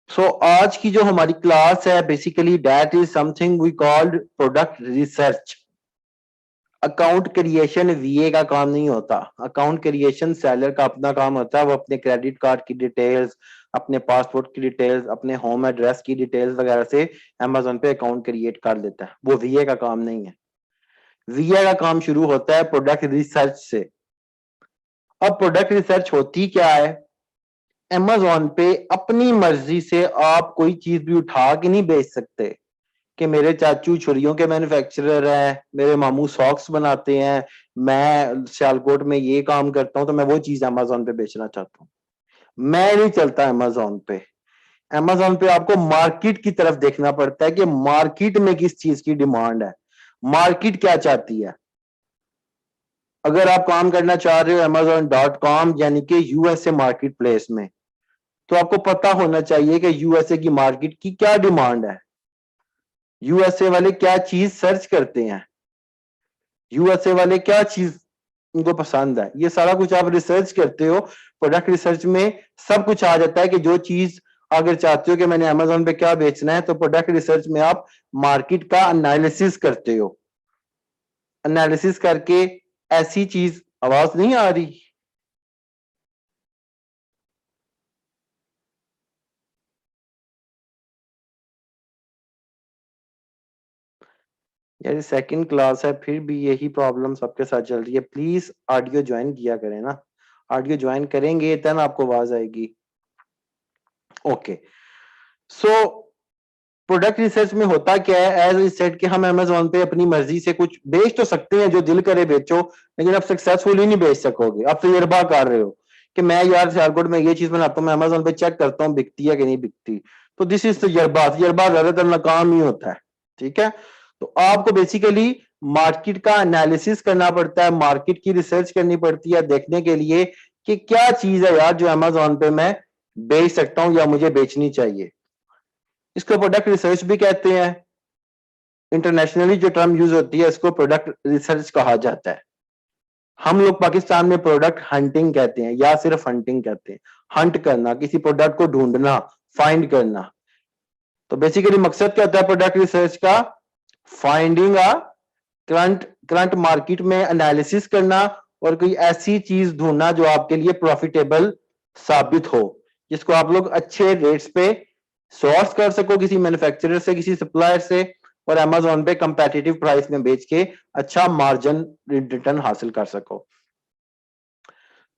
आज की जो हमारी क्लास है basically that is something we called product research. Account creation VA का काम नहीं होता। अकाउंट क्रिएशन सेलर का अपना काम होता है। वो अपने क्रेडिट कार्ड की डिटेल्स, अपने पासपोर्ट की डिटेल्स, अपने होम एड्रेस की डिटेल्स वगैरह से अमेजोन पे अकाउंट क्रिएट कर देता है। वो वीए का काम नहीं है। वीए का काम शुरू होता है प्रोडक्ट रिसर्च से। अब प्रोडक्ट रिसर्च होती क्या है? अमेजोन पे अपनी मर्जी से आप कोई चीज भी उठा के नहीं बेच सकते कि मेरे चाचू छुरियों के मैन्युफैक्चरर हैं, मेरे मामू सॉक्स बनाते हैं, मैं सियालकोट में ये काम करता हूं तो मैं वो चीज अमेजोन पे बेचना चाहता हूँ। मैं नहीं चलता अमेजोन पे। अमेजोन पे आपको मार्केट की तरफ देखना पड़ता है कि मार्केट में किस चीज की डिमांड है, मार्केट क्या चाहती है। अगर आप काम करना चाह रहे हो Amazon.com यानी कि यूएसए मार्केट प्लेस में, तो आपको पता होना चाहिए कि यूएसए की मार्केट की क्या डिमांड है, यूएसए वाले क्या चीज सर्च करते हैं, यूएसए वाले क्या चीज उनको पसंद है। ये सारा कुछ आप रिसर्च करते हो। प्रोडक्ट रिसर्च में सब कुछ आ जाता है कि जो चीज अगर चाहते हो कि मैंने अमेजोन पे क्या बेचना है, तो प्रोडक्ट रिसर्च में आप मार्केट का एनालिसिस करते हो। एनालिसिस करके ऐसी चीज, आवाज नहीं आ रही? यार सेकंड क्लास है फिर भी यही प्रॉब्लम सबके साथ चल रही है। प्लीज ऑडियो ज्वाइन किया करें ना। ऑडियो ज्वाइन करेंगे तब आपको आवाज आएगी। ओके। सो प्रोडक्ट रिसर्च में होता क्या है, एज आई सेड कि हम अमेजोन पे अपनी मर्जी से कुछ बेच तो सकते हैं, जो दिल करे बेचो, लेकिन आप सक्सेसफुली नहीं बेच सकोगे। आप तजर्बा कर रहे हो कि मैं यार सियालकोट में ये चीज बनाता हूँ, मैं अमेजोन पे चेक करता हूँ बिकती है कि नहीं बिकती। तो दिस इज तजर्बा। तजर्बा ज्यादातर नाकाम ही होता है। ठीक है। तो आपको बेसिकली मार्केट का एनालिसिस करना पड़ता है, मार्केट की रिसर्च करनी पड़ती है देखने के लिए कि क्या चीज है यार जो अमेजोन पे मैं बेच सकता हूँ या मुझे बेचनी चाहिए। इसको प्रोडक्ट रिसर्च भी कहते हैं। इंटरनेशनली जो टर्म यूज होती है इसको प्रोडक्ट रिसर्च कहा जाता है। हम लोग पाकिस्तान में प्रोडक्ट हंटिंग कहते हैं या सिर्फ हंटिंग कहते हैं। हंट करना, किसी प्रोडक्ट को ढूंढना, फाइंड करना। तो बेसिकली मकसद क्या होता है प्रोडक्ट रिसर्च का? Finding a current current market में एनालिसिस करना और कोई ऐसी चीज ढूंढना जो आपके लिए प्रॉफिटेबल साबित हो, जिसको आप लोग अच्छे रेट्स पे सोर्स कर सको किसी मैन्युफैक्चरर से, किसी सप्लायर से, और अमेजोन पे कंपेटिटिव प्राइस में बेच के अच्छा मार्जिन रिटर्न हासिल कर सको।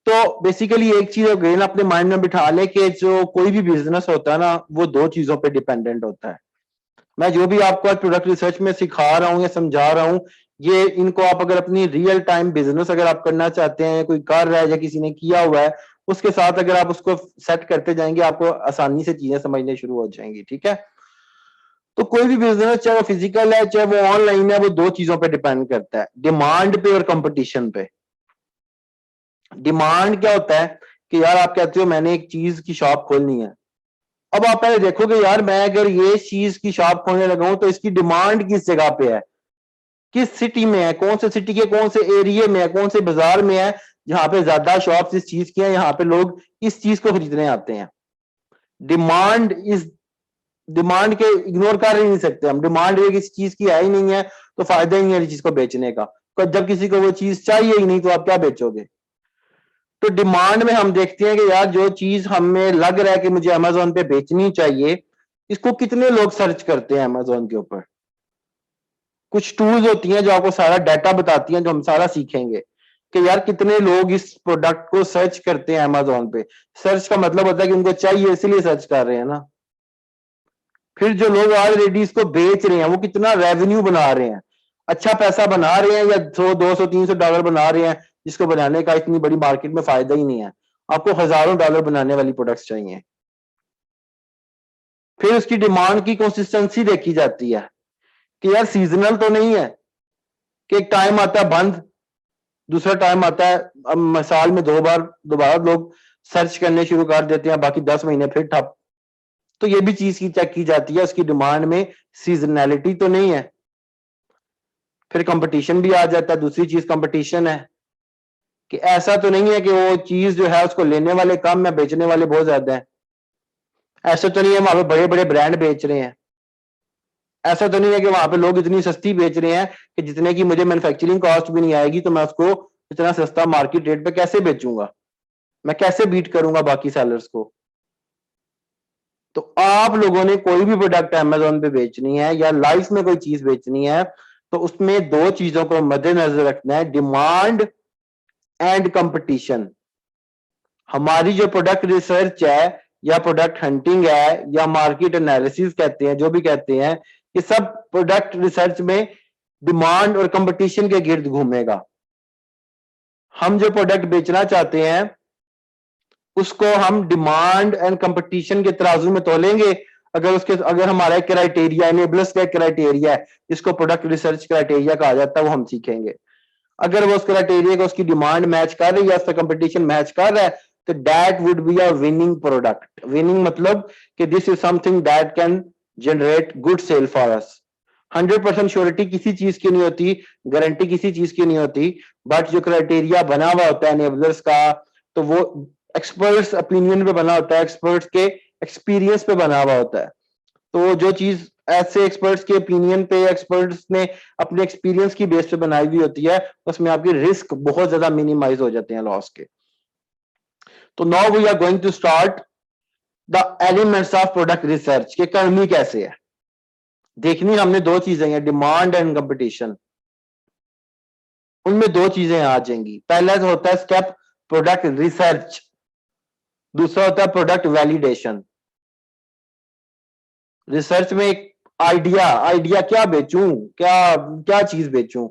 तो बेसिकली एक चीज अगेन अपने माइंड में बिठा ले कि जो कोई भी बिजनेस होता है ना, वो दो चीजों पे डिपेंडेंट होता है। मैं जो भी आपको आज प्रोडक्ट रिसर्च में सिखा रहा हूँ या समझा रहा हूँ, ये इनको आप अगर अपनी रियल टाइम बिजनेस अगर आप करना चाहते हैं, कोई कर रहा है या किसी ने किया हुआ है, उसके साथ अगर आप उसको सेट करते जाएंगे, आपको आसानी से चीजें समझने शुरू हो जाएंगी। ठीक है। तो कोई भी बिजनेस, चाहे वो फिजिकल है चाहे वो ऑनलाइन है, वो दो चीजों पे डिपेंड करता है, डिमांड पे और कंपटीशन पे। डिमांड क्या होता है कि यार आप कहते हो मैंने एक चीज की शॉप खोलनी है। अब आप पहले देखोगे यार मैं अगर ये चीज की शॉप खोलने लगा हूं तो इसकी डिमांड किस जगह पे है, किस सिटी में है, कौन से सिटी के कौन से एरिया में है, कौन से बाजार में है जहां पे ज्यादा शॉप्स इस चीज की हैं, यहाँ पे लोग इस चीज को खरीदने आते हैं। डिमांड इस डिमांड के इग्नोर कर ही नहीं सकते हम। डिमांड एक इस चीज की है ही नहीं है तो फायदा ही नहीं है इस चीज को बेचने का। तो जब किसी को वो चीज चाहिए ही नहीं तो आप क्या बेचोगे? तो डिमांड में हम देखते हैं कि यार जो चीज हमें लग रहा है कि मुझे अमेजोन पे बेचनी चाहिए, इसको कितने लोग सर्च करते हैं अमेजोन के ऊपर। कुछ टूल्स होती हैं जो आपको सारा डाटा बताती हैं, जो हम सारा सीखेंगे कि यार कितने लोग इस प्रोडक्ट को सर्च करते हैं अमेजोन पे। सर्च का मतलब होता है कि उनको चाहिए इसलिए सर्च कर रहे हैं ना। फिर जो लोग ऑलरेडी इसको बेच रहे हैं वो कितना रेवेन्यू बना रहे हैं, अच्छा पैसा बना रहे हैं या 100 200 300 डॉलर बना रहे हैं, जिसको बनाने का इतनी बड़ी मार्केट में फायदा ही नहीं है। आपको हजारों डॉलर बनाने वाली प्रोडक्ट्स चाहिए। फिर उसकी डिमांड की कंसिस्टेंसी देखी जाती है कि यार सीजनल तो नहीं है कि एक टाइम आता है बंद, दूसरा टाइम आता है, अब साल में 2 बार दोबारा लोग सर्च करने शुरू कर देते हैं, बाकी 10 महीने फिर ठप। तो ये भी चीज की चेक की जाती है, उसकी डिमांड में सीजनैलिटी तो नहीं है। फिर कंपटीशन भी आ जाता है। दूसरी चीज कंपटीशन है कि ऐसा तो नहीं है कि वो चीज जो है उसको लेने वाले कम है, बेचने वाले बहुत ज्यादा है। ऐसा तो नहीं है वहां पे बड़े बड़े ब्रांड बेच रहे हैं, ऐसा तो नहीं है कि वहां पे लोग इतनी सस्ती बेच रहे हैं कि जितने की मुझे मैन्युफैक्चरिंग कॉस्ट भी नहीं आएगी तो मैं उसको इतना सस्ता मार्केट रेट पे कैसे बेचूंगा, मैं कैसे बीट करूंगा बाकी सेलर्स को। तो आप लोगों ने कोई भी प्रोडक्ट अमेजोन पे बेचनी है या लाइफ में कोई चीज बेचनी है तो उसमें दो चीजों को मद्देनजर रखना है, डिमांड एंड कंपटीशन। हमारी जो प्रोडक्ट रिसर्च है या प्रोडक्ट हंटिंग है या मार्केट एनालिसिस कहते हैं, जो भी कहते हैं, ये सब प्रोडक्ट रिसर्च में डिमांड और कंपटीशन के गिर्द घूमेगा। हम जो प्रोडक्ट बेचना चाहते हैं उसको हम डिमांड एंड कंपटीशन के तराजू में तोलेंगे। अगर हमारा एक क्राइटेरिया एनेबलर्स का क्राइटेरिया है जिसको प्रोडक्ट रिसर्च क्राइटेरिया कहा जाता है वो हम सीखेंगे। अगर वो उस क्राइटेरिया को उसकी डिमांड मैच कर रही है, उसका कंपटीशन मैच कर रहा है, तो that would be a winning product. Winning मतलब कि this is something that can generate good sale for us. 100% surety किसी चीज की नहीं होती, गारंटी किसी चीज की नहीं होती, बट जो क्राइटेरिया बना हुआ होता है एनेबलर्स का तो वो एक्सपर्ट्स ओपिनियन पे बना होता है, एक्सपर्ट्स के एक्सपीरियंस पे बना हुआ होता है। तो जो चीज ऐसे एक्सपर्ट्स के ओपिनियन पे, एक्सपर्ट्स ने अपने एक्सपीरियंस की बेस पे बनाई हुई होती है, उसमें आपकी रिस्क बहुत ज्यादा मिनिमाइज हो जाते हैं लॉस के। तो now we are going to start the elements of product research के करनी कैसे है। देखनी हमने दो चीजें हैं, डिमांड एंड कंपटीशन। उनमें दो चीजें आ जाएंगी। पहला जो होता है स्टेप प्रोडक्ट रिसर्च, दूसरा होता है प्रोडक्ट वैलिडेशन। रिसर्च में एक आइडिया क्या बेचूं, क्या क्या चीज बेचूं,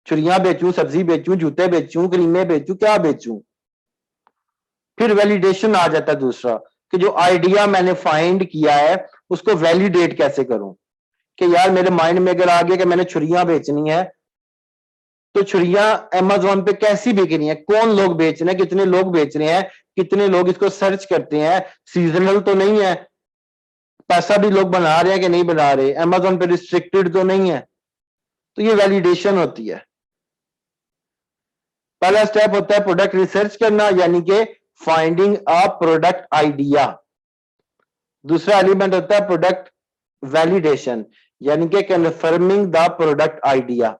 छुरियां बेचूं, सब्जी बेचूं, जूते बेचूं, क्रीमें बेचूं, क्या बेचूं। फिर वैलिडेशन आ जाता है दूसरा, कि जो आइडिया मैंने फाइंड किया है उसको वैलिडेट कैसे करूं। कि यार मेरे माइंड में अगर आ गया कि मैंने छुरियां बेचनी है तो छुरियां अमेजोन पे कैसी बिक रही हैं, कौन लोग बेच रहे हैं, कितने लोग बेच रहे हैं, कितने लोग इसको सर्च करते हैं, सीजनल तो नहीं है, पैसा भी लोग बना रहे हैं कि नहीं बना रहे, अमेजोन पे रिस्ट्रिक्टेड तो नहीं है। तो ये वैलिडेशन होती है। पहला स्टेप होता है प्रोडक्ट रिसर्च करना, यानी कि फाइंडिंग अ प्रोडक्ट आइडिया। दूसरा एलिमेंट होता है प्रोडक्ट वैलिडेशन, यानी कि कंफर्मिंग द प्रोडक्ट आइडिया।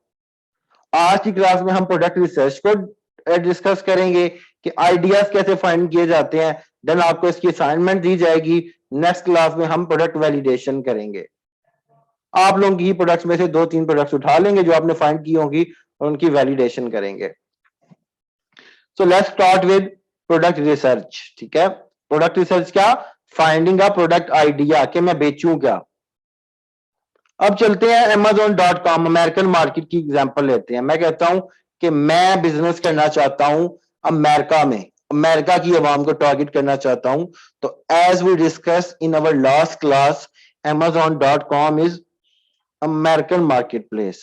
आज की क्लास में हम प्रोडक्ट रिसर्च को डिस्कस करेंगे कि आइडियाज कैसे फाइंड किए जाते हैं। देन आपको इसकी असाइनमेंट दी जाएगी। नेक्स्ट क्लास में हम प्रोडक्ट वैलिडेशन करेंगे। आप लोगों की प्रोडक्ट्स में से 2-3 प्रोडक्ट्स उठा लेंगे जो आपने फाइंड की होंगी और उनकी वैलिडेशन करेंगे। So let's start with product research. ठीक है, प्रोडक्ट रिसर्च क्या, फाइंडिंग अ प्रोडक्ट आइडिया कि मैं बेचूं क्या। अब चलते हैं Amazon.com, अमेरिकन मार्केट की एग्जांपल लेते हैं। मैं कहता हूं कि मैं बिजनेस करना चाहता हूं अमेरिका में, अमेरिका की आवाम को टारगेट करना चाहता हूं। तो as we discuss in our last class, Amazon.com is American market place.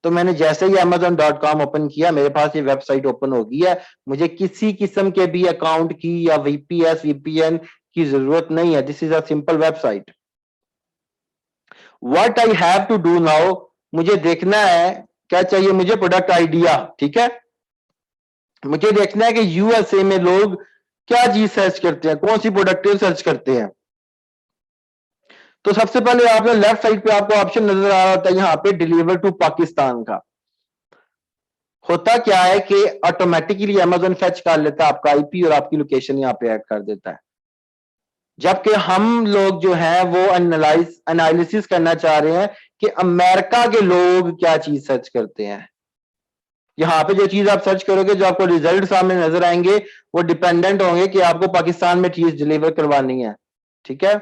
तो मैंने जैसे ही Amazon.com ओपन किया मेरे पास ये वेबसाइट ओपन हो गई है। मुझे किसी किस्म के भी अकाउंट की या VPS VPN की जरूरत नहीं है। This is a simple website. What I have to do now, मुझे देखना है क्या चाहिए, मुझे प्रोडक्ट आइडिया। ठीक है, मुझे देखना है कि USA में लोग क्या चीज सर्च करते हैं, कौन सी प्रोडक्ट सर्च करते हैं। तो सबसे पहले आपने लेफ्ट साइड पे आपको ऑप्शन नजर आ रहा होता है यहां पे डिलीवर टू पाकिस्तान का। होता क्या है कि ऑटोमेटिकली Amazon फेच कर लेता है आपका IP और आपकी लोकेशन यहां पे ऐड कर देता है। जबकि हम लोग जो है वो एनालिसिस करना चाह रहे हैं कि अमेरिका के लोग क्या चीज सर्च करते हैं। यहाँ पे जो चीज आप सर्च करोगे, जो आपको रिजल्ट सामने नजर आएंगे, वो डिपेंडेंट होंगे कि आपको पाकिस्तान में चीज डिलीवर करवानी है। ठीक है,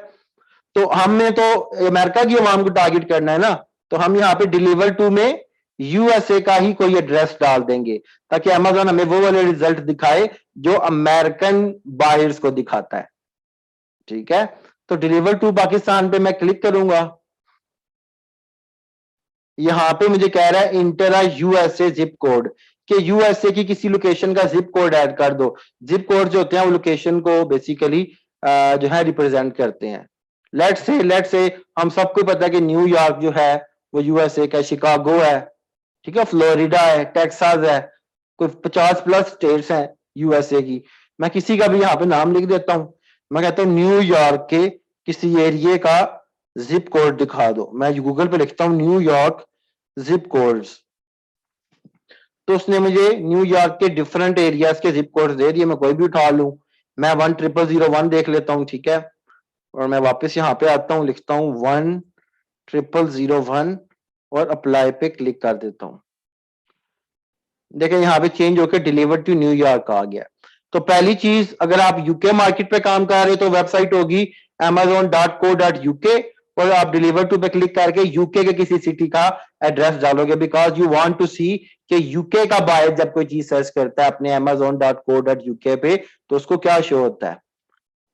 तो हमें तो अमेरिका की अवाम को टारगेट करना है ना, तो हम यहाँ पे डिलीवर टू में USA का ही कोई एड्रेस डाल देंगे ताकि Amazon हमें वो वाले रिजल्ट दिखाए जो अमेरिकन बायर्स को दिखाता है। ठीक है, तो डिलीवर टू पाकिस्तान पे मैं क्लिक करूंगा। यहां पे मुझे कह रहा है इंटर अ USA जिप कोड, कि USA की किसी लोकेशन का जिप कोड ऐड कर दो। जिप कोड जो होते हैं वो लोकेशन को बेसिकली जो है रिप्रेजेंट करते हैं। लेट्स से हम सबको पता है कि न्यूयॉर्क जो है वो USA का, शिकागो है, ठीक है, फ्लोरिडा है, टेक्सास है, कोई 50+ स्टेट्स हैं USA की। मैं किसी का भी यहाँ पे नाम लिख देता हूँ। मैं कहता हूँ न्यूयॉर्क के किसी एरिया का जिप कोड दिखा दो, मैं गूगल पे लिखता हूँ न्यूयॉर्क जिप कोड्स, तो उसने मुझे न्यूयॉर्क के डिफरेंट एरियाज के जिप कोड्स दे दिए, मैं कोई भी उठा लूं। मैं 10001 देख लेता हूँ, ठीक है, और मैं वापस यहाँ पे आता हूँ, लिखता हूँ 10001 और अप्लाई पे क्लिक कर देता हूँ। देखें यहाँ पे चेंज होकर डिलीवर्ड टू न्यूयॉर्क आ गया। तो पहली चीज, अगर आप यूके मार्केट पे काम कर रहे हो तो वेबसाइट होगी amazon.co.uk और आप डिलीवर टू पे क्लिक करके यूके के किसी सिटी का एड्रेस डालोगे, बिकॉज यू वांट टू सी कि यूके का बायर जब कोई चीज सर्च करता है अपने amazon.co.uk पे तो उसको क्या शो होता है।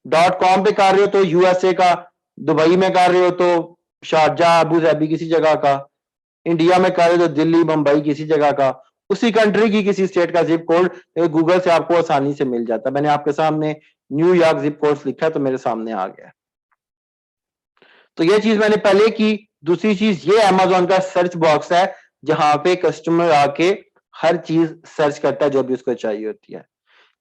.com पे कर रहे हो तो यूएसए का, दुबई में कर रहे हो तो शारजा अबू धाबी किसी जगह का, इंडिया में कर रहे हो तो दिल्ली मुंबई किसी जगह का, उसी कंट्री की किसी स्टेट का जिप कोड गूगल से आपको आसानी से मिल जाता है। मैंने आपके सामने न्यूयॉर्क जिप कोड लिखा है तो मेरे सामने आ गया। तो ये चीज मैंने पहले की। दूसरी चीज, ये अमेजोन का सर्च बॉक्स है जहां पे कस्टमर आके हर चीज सर्च करता है जो भी उसको चाहिए होती है।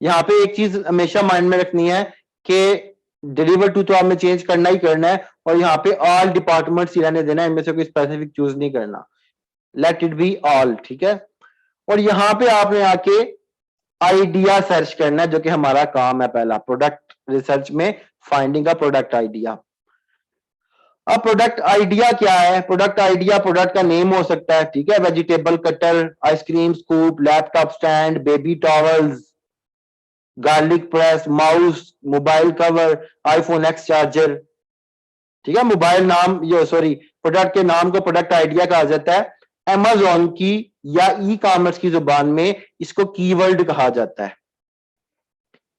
यहाँ पे एक चीज हमेशा माइंड में रखनी है कि डिलीवर टू तो आपने चेंज करना ही करना है, और यहाँ पे ऑल डिपार्टमेंट्स ही रहने देना है, इनमें से कोई स्पेसिफिक चूज नहीं करना, लेट इट बी ऑल, ठीक है। और यहाँ पे आपने आके आइडिया सर्च करना है जो कि हमारा काम है पहला प्रोडक्ट रिसर्च में, फाइंडिंग का प्रोडक्ट आइडिया। अब प्रोडक्ट आइडिया क्या है? प्रोडक्ट आइडिया प्रोडक्ट का नेम हो सकता है, ठीक है, vegetable cutter, ice cream scoop, laptop stand, baby towels, garlic press, mouse, mobile cover, iPhone x charger, ठीक है। मोबाइल नाम, ये सॉरी, प्रोडक्ट के नाम को प्रोडक्ट आइडिया कहा जाता है। अमेजोन की या ई कॉमर्स की जुबान में इसको कीवर्ड कहा जाता है,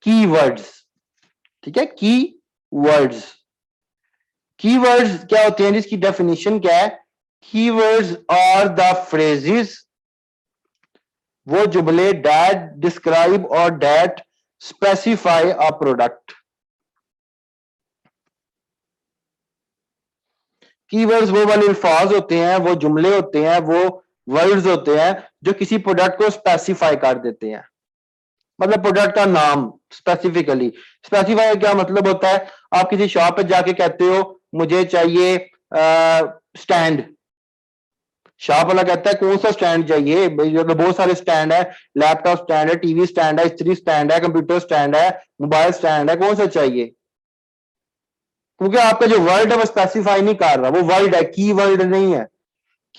कीवर्ड्स, ठीक है, कीवर्ड्स। कीवर्ड्स क्या होते हैं, इसकी डेफिनेशन क्या है? कीवर्ड्स आर द फ्रेजेस, वो जुमले दैट डिस्क्राइब और that specify a product. Keywords वो वाले अल्फाज होते हैं, वो जुमले होते हैं, वो वर्ड्स होते हैं जो किसी प्रोडक्ट को स्पेसिफाई कर देते हैं, मतलब प्रोडक्ट का नाम स्पेसिफिकली। स्पेसिफाई क्या मतलब होता है? आप किसी शॉप पे जाके कहते हो मुझे चाहिए स्टैंड, शॉप वाला कहता है कौन सा स्टैंड चाहिए, तो बहुत सारे स्टैंड है, लैपटॉप स्टैंड है, टीवी स्टैंड है, इस्त्री स्टैंड है, कंप्यूटर स्टैंड है, मोबाइल स्टैंड है, कौन सा चाहिए? क्योंकि आपका जो वर्ड है वो स्पेसिफाई नहीं कर रहा, वो वर्ड है, की वर्ड नहीं है।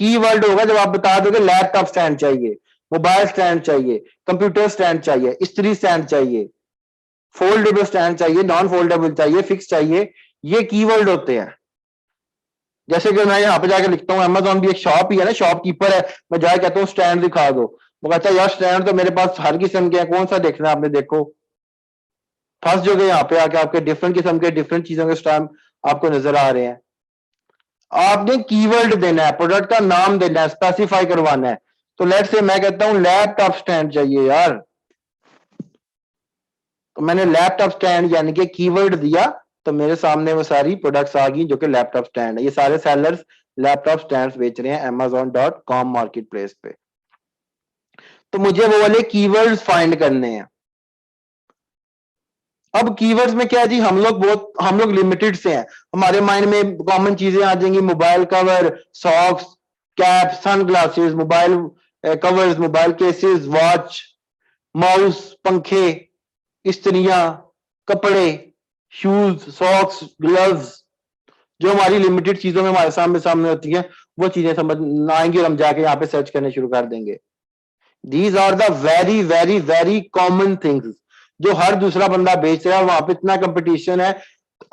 की वर्ड होगा जब आप बता दोगे लैपटॉप स्टैंड चाहिए, मोबाइल स्टैंड चाहिए, कंप्यूटर स्टैंड चाहिए, इस्त्री स्टैंड चाहिए, फोल्डेबल स्टैंड चाहिए, नॉन फोल्डेबल चाहिए, फिक्स चाहिए, ये कीवर्ड होते हैं। जैसे कि मैं यहाँ पे जाके लिखता हूँ, अमेजोन भी एक शॉप ही है ना, शॉपकीपर है, मैं जाके कहता हूँ स्टैंड दिखा दो, वो कहता है यार स्टैंड तो मेरे पास हर किस्म के हैं, कौन सा देखना है आपने, देखो फंस जो गए यहाँ पे आके, आपके डिफरेंट किस्म के डिफरेंट चीजों के स्टैंड आपको नजर आ रहे हैं। आपने कीवर्ड देना है, प्रोडक्ट का नाम देना है, स्पेसिफाई करवाना है। तो लेट से मैं कहता हूं लैपटॉप स्टैंड चाहिए यार, तो मैंने लैपटॉप स्टैंड यानी कि कीवर्ड दिया, तो मेरे सामने वो सारी प्रोडक्ट्स आ गई जो कि लैपटॉप स्टैंड है। ये सारे सेलर्स लैपटॉप स्टैंड्स बेच रहे हैं amazon.com मार्केट प्लेस पे। तो मुझे वो वाले कीवर्ड्स फाइंड करने हैं। अब कीवर्ड्स में क्या है जी, हम लोग लिमिटेड से हैं, हमारे माइंड में कॉमन चीजें आ जाएंगी, mobile cover, socks, cap, sunglasses, mobile covers, mobile cases, watch, mouse, पंखे, इस्त्रियां, कपड़े, शूज, सॉक्स, ग्लव्स, जो हमारी लिमिटेड चीजों में हमारे सामने सामने होती है, वो चीजें समझ आएंगी और हम जाके यहाँ पे सर्च करने शुरू कर देंगे। These are the very very very common things जो हर दूसरा बंदा बेच रहा है, वहां पे इतना कंपटीशन है,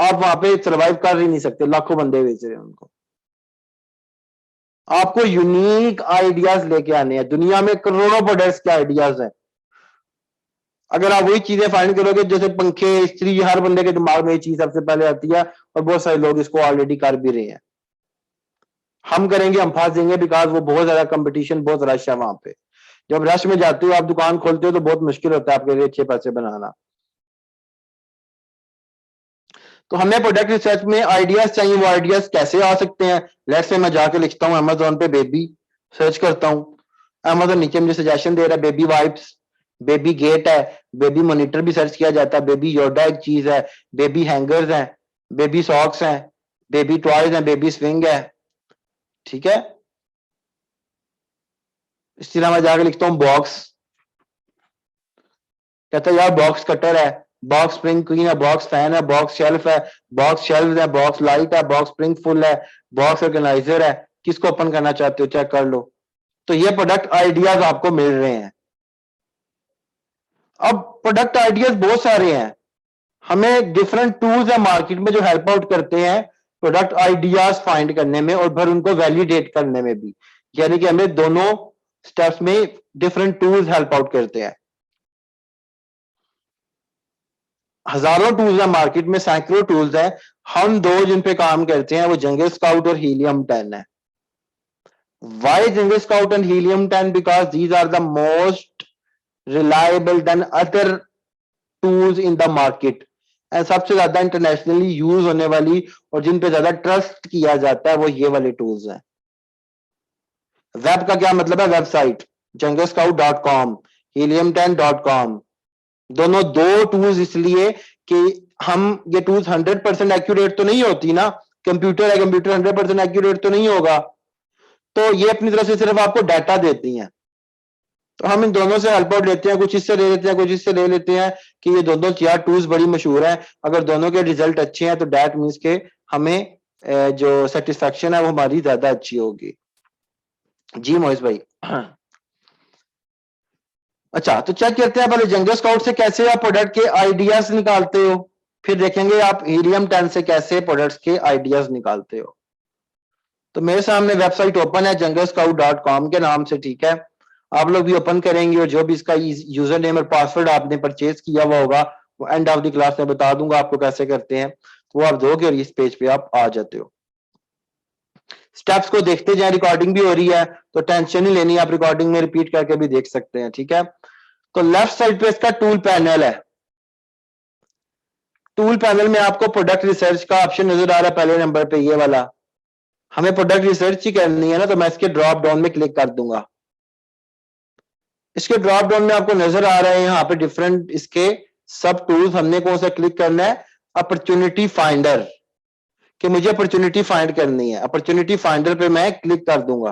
आप वहां पे सर्वाइव कर ही नहीं सकते, लाखों बंदे बेच रहे हैं उनको। आपको यूनिक आइडियाज लेके आने हैं, दुनिया में करोड़ों प्रोडक्ट्स के आइडियाज हैं। अगर आप वही चीजें फाइंड करोगे, जैसे पंखे, इस्त्री, हर बंदे के दिमाग में ये चीज सबसे पहले आती है, और बहुत सारे लोग इसको ऑलरेडी कर भी रहे हैं। हम करेंगे, हम फंस जाएंगे, बिकॉज वो बहुत ज्यादा कंपटीशन, बहुत रश है वहां पे। जब रश में जाते हो, आप दुकान खोलते हो तो बहुत मुश्किल होता है आपके लिए अच्छे पैसे बनाना। तो हमें प्रोडक्ट रिसर्च में आइडियाज चाहिए, वो आइडियाज कैसे आ सकते हैं? लेट्स से मैं जाके लिखता हूँ अमेजोन पे बेबी, सर्च करता हूँ, अमेजोन नीचे मुझे सजेशन दे रहा है बेबी वाइप्स, बेबी गेट है, बेबी मॉनिटर भी सर्च किया जाता है, बेबी योडा एक चीज है, बेबी हैंगर्स हैं, बेबी सॉक्स हैं, बेबी टॉयज हैं, बेबी स्विंग है, ठीक है। इस तरह मैं जाकर लिखता हूँ बॉक्स, कहता है यार बॉक्स कटर है, बॉक्स स्प्रिंग क्वीन है, बॉक्स फैन है, बॉक्स शेल्फ है, बॉक्स शेल्फ है, बॉक्स लाइट है, बॉक्स स्प्रिंग फुल है, बॉक्स ऑर्गेनाइजर है, किसको ओपन करना चाहते हो चेक कर लो। तो ये प्रोडक्ट आइडियाज आपको मिल रहे हैं। अब प्रोडक्ट आइडियाज बहुत सारे हैं, हमें डिफरेंट टूल्स है मार्केट में जो हेल्प आउट करते हैं प्रोडक्ट आइडियाज फाइंड करने में और फिर उनको वैलिडेट करने में भी, यानी कि हमें दोनों स्टेप्स में डिफरेंट टूल्स हेल्प आउट करते हैं। हजारों टूल्स है मार्केट में, सैकड़ों टूल्स है, हम दो जिन पे काम करते हैं वो जंगल स्काउट और हीलियम 10 है। Why jungle scout and helium 10? Because these are the most reliable then other tools in the market, and सबसे ज्यादा इंटरनेशनली यूज होने वाली और जिन पे ज्यादा ट्रस्ट किया जाता है वो ये वाले टूल्स हैं। वेब का क्या मतलब है? वेबसाइट junglescout.com, helium10.com, दोनों दो टूल्स इसलिए कि हम ये टूल्स 100% एक्यूरेट तो नहीं होती ना, कंप्यूटर है, कंप्यूटर 100% एक्यूरेट तो नहीं होगा, तो ये अपनी तरफ से सिर्फ आपको डाटा देती हैं। तो हम इन दोनों से हेल्प आउट लेते हैं, कुछ इससे ले लेते हैं, कुछ इससे ले लेते हैं कि ये दोनों चार टूल्स बड़ी मशहूर हैं, अगर दोनों के रिजल्ट अच्छे हैं तो दैट मीन्स के हमें जो सेटिस्फेक्शन है वो हमारी ज्यादा अच्छी होगी। जी मोहित भाई। अच्छा तो चेक करते हैं पहले जंगल स्काउट से कैसे आप प्रोडक्ट के आइडियाज निकालते हो, फिर देखेंगे आप हीलियम 10 से कैसे प्रोडक्ट्स के आइडियाज निकालते हो। तो मेरे सामने वेबसाइट ओपन है junglescout.com के नाम से, ठीक है। आप लोग भी ओपन करेंगे और जो भी इसका यूजर नेम और पासवर्ड आपने परचेज किया हुआ होगा वो एंड ऑफ द क्लास में बता दूंगा आपको कैसे करते हैं, तो वो आप दोगे और इस पेज पे आप आ जाते हो। स्टेप्स को देखते जाए, रिकॉर्डिंग भी हो रही है तो टेंशन नहीं लेनी, आप रिकॉर्डिंग में रिपीट करके भी देख सकते हैं, ठीक है। तो लेफ्ट साइड पे इसका टूल पैनल है, टूल पैनल में आपको प्रोडक्ट रिसर्च का ऑप्शन नजर आ रहा है पहले नंबर पे, ये वाला। हमें प्रोडक्ट रिसर्च ही करनी है ना, तो मैं इसके ड्रॉप डाउन में क्लिक कर दूंगा। इसके ड्रॉप डाउन में आपको नजर आ रहे हैं यहाँ पे डिफरेंट इसके सब टूल्स, हमने कौन सा क्लिक करना है? अपॉर्चुनिटी फाइंडर, कि मुझे अपॉर्चुनिटी फाइंड करनी है, अपॉर्चुनिटी फाइंडर पे मैं क्लिक कर दूंगा।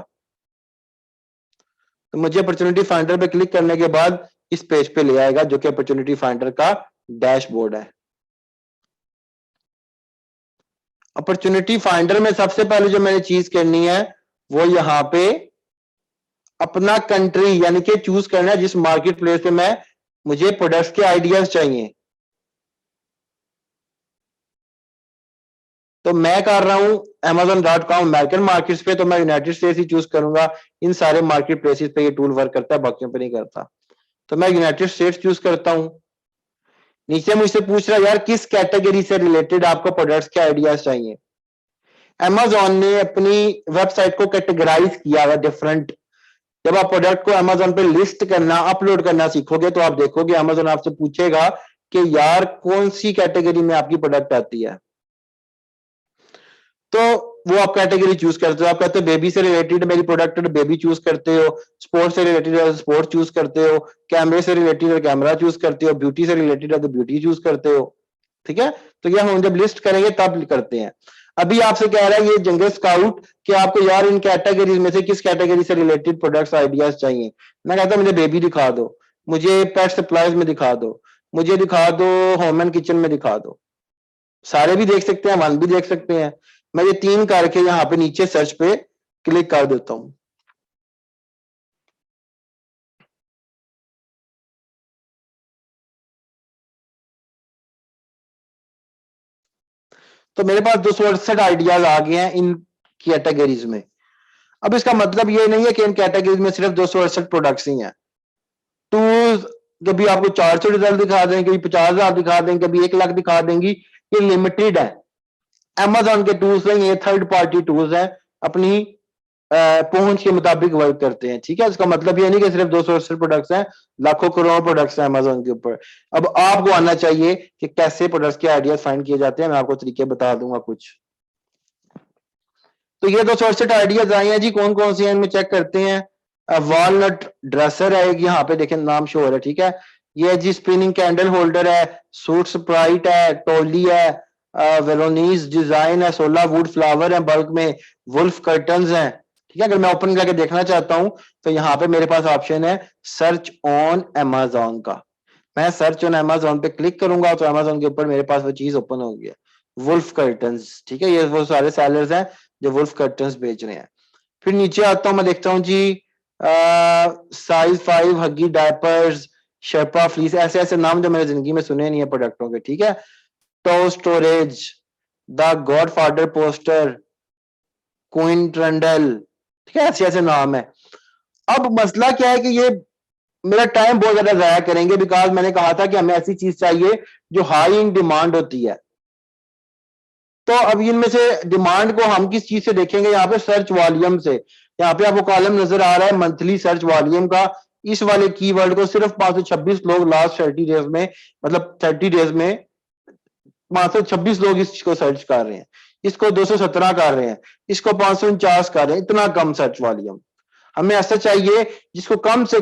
तो मुझे अपॉर्चुनिटी फाइंडर पे क्लिक करने के बाद इस पेज पे ले आएगा जो कि अपॉर्चुनिटी फाइंडर का डैशबोर्ड है। अपॉर्चुनिटी फाइंडर में सबसे पहले जो मैंने चीज करनी है वो यहाँ पे अपना कंट्री यानी कि चूज करना है जिस मार्केट प्लेस पे मैं मुझे प्रोडक्ट्स के आइडियाज चाहिए। तो मैं कर रहा हूं Amazon.com अमेरिकन मार्केट्स पे, तो मैं यूनाइटेड स्टेट्स ही चूज करूंगा। इन सारे मार्केट प्लेसेस पे ये टूल वर्क करता है, बाकियों पे नहीं करता। तो मैं यूनाइटेड स्टेट्स चूज करता हूं। नीचे मुझसे पूछ रहा है यार किस कैटेगरी से रिलेटेड आपको प्रोडक्ट्स के आइडियाज चाहिए। Amazon ने अपनी वेबसाइट को कैटेगराइज किया हुआ डिफरेंट। जब आप प्रोडक्ट को Amazon पे लिस्ट करना, अपलोड करना सीखोगे तो आप देखोगे Amazon आपसे पूछेगा कि यार कौन सी कैटेगरी में आपकी प्रोडक्ट आती है, तो वो आप कैटेगरी चूज करते हो। आप कहते हो बेबी से रिलेटेड मेरी प्रोडक्ट है, बेबी चूज करते हो, स्पोर्ट्स से रिलेटेड है स्पोर्ट्स चूज करते हो, कैमरे से रिलेटेड है कैमरा चूज करते हो, ब्यूटी से रिलेटेड है तो ब्यूटी चूज करते हो, ठीक है। तो ये हम जब लिस्ट करेंगे तब करते हैं। अभी आपसे कह रहा है ये जंगल स्काउट कि आपको यार इन कैटेगरीज में से किस कैटेगरी से रिलेटेड प्रोडक्ट्स आइडियाज चाहिए। मैं कहता हूँ मुझे बेबी दिखा दो, मुझे पेट सप्लाईज में दिखा दो, मुझे दिखा दो होम एंड किचन में दिखा दो। सारे भी देख सकते हैं, वन भी देख सकते हैं। मैं ये तीन करके यहाँ पे नीचे सर्च पे क्लिक कर देता हूं। तो मेरे पास 268 आइडियाज आ गए हैं इन कैटेगरीज में। अब इसका मतलब ये नहीं है कि इन कैटेगरीज में सिर्फ 268 प्रोडक्ट्स ही हैं। टूल्स कभी आपको 400 रिजल्ट दिखा देंगे, कभी 50,000 दिखा देंगे, कभी 1 लाख दिखा देंगी, ये लिमिटेड है। Amazon के टूल्स नहीं, ये थर्ड पार्टी टूल्स हैं, अपनी पहुंच के मुताबिक वर्क करते हैं, ठीक है। इसका मतलब ये नहीं कि सिर्फ 268 प्रोडक्ट्स हैं, लाखों करोड़ प्रोडक्ट्स हैं Amazon के ऊपर। अब आपको आना चाहिए कि कैसे प्रोडक्ट्स के आइडियाज फाइंड किए जाते हैं, मैं आपको तरीके बता दूंगा कुछ। तो ये 268 आइडियाज आए हैं जी, कौन कौन से हैं इनमें चेक करते हैं। वॉलनट ड्रेसर है यहाँ पे, देखें नाम शो हो रहा है, ठीक है। ये जी स्पिनिंग कैंडल होल्डर है, सूट स्प्राइट है, टोली है, वेरोनीस डिजाइन है, सोला वुड फ्लावर है बल्क में, वुल्फ कर्टन्स हैं। ठीक है, अगर मैं ओपन करके देखना चाहता हूं तो यहाँ पे मेरे पास ऑप्शन है सर्च ऑन अमेजोन का। मैं सर्च ऑन अमेजोन पे क्लिक करूंगा तो अमेजोन के ऊपर मेरे पास वो चीज ओपन हो गया, वुल्फ कर्टन्स। ठीक है, ये वो सारे सेलर्स हैं जो वुल्फ कर्टन्स बेच रहे हैं। फिर नीचे आता हूं, मैं देखता हूँ जी साइज 5 हगी डायपर्स, शेपा फ्लीस, ऐसे ऐसे नाम जो मैंने जिंदगी में सुने नहीं है प्रोडक्टों के। ठीक है, tote storage, the god father poster, queen trundle. ठीक है, ऐसे ऐसे नाम है। अब मसला क्या है कि ये मेरा टाइम बहुत ज्यादा जाया करेंगे, बिकॉज मैंने कहा था कि हमें ऐसी चीज चाहिए जो हाई इन डिमांड होती है। तो अब इनमें से डिमांड को हम किस चीज से देखेंगे, यहाँ पे सर्च वॉल्यूम से। यहाँ पे आपको कॉलम नजर आ रहा है मंथली सर्च वॉल्यूम का। इस वाले कीवर्ड को सिर्फ 526 लोग लास्ट 30 डेज में, मतलब 30 डेज में 526 लोग इसको सर्च कर रहे हैं, इसको 217 कर रहे हैं, इसको 549 कर रहे हैं। इतना कम सर्च वॉल्यूम हमें ऐसा चाहिए जिसको कम से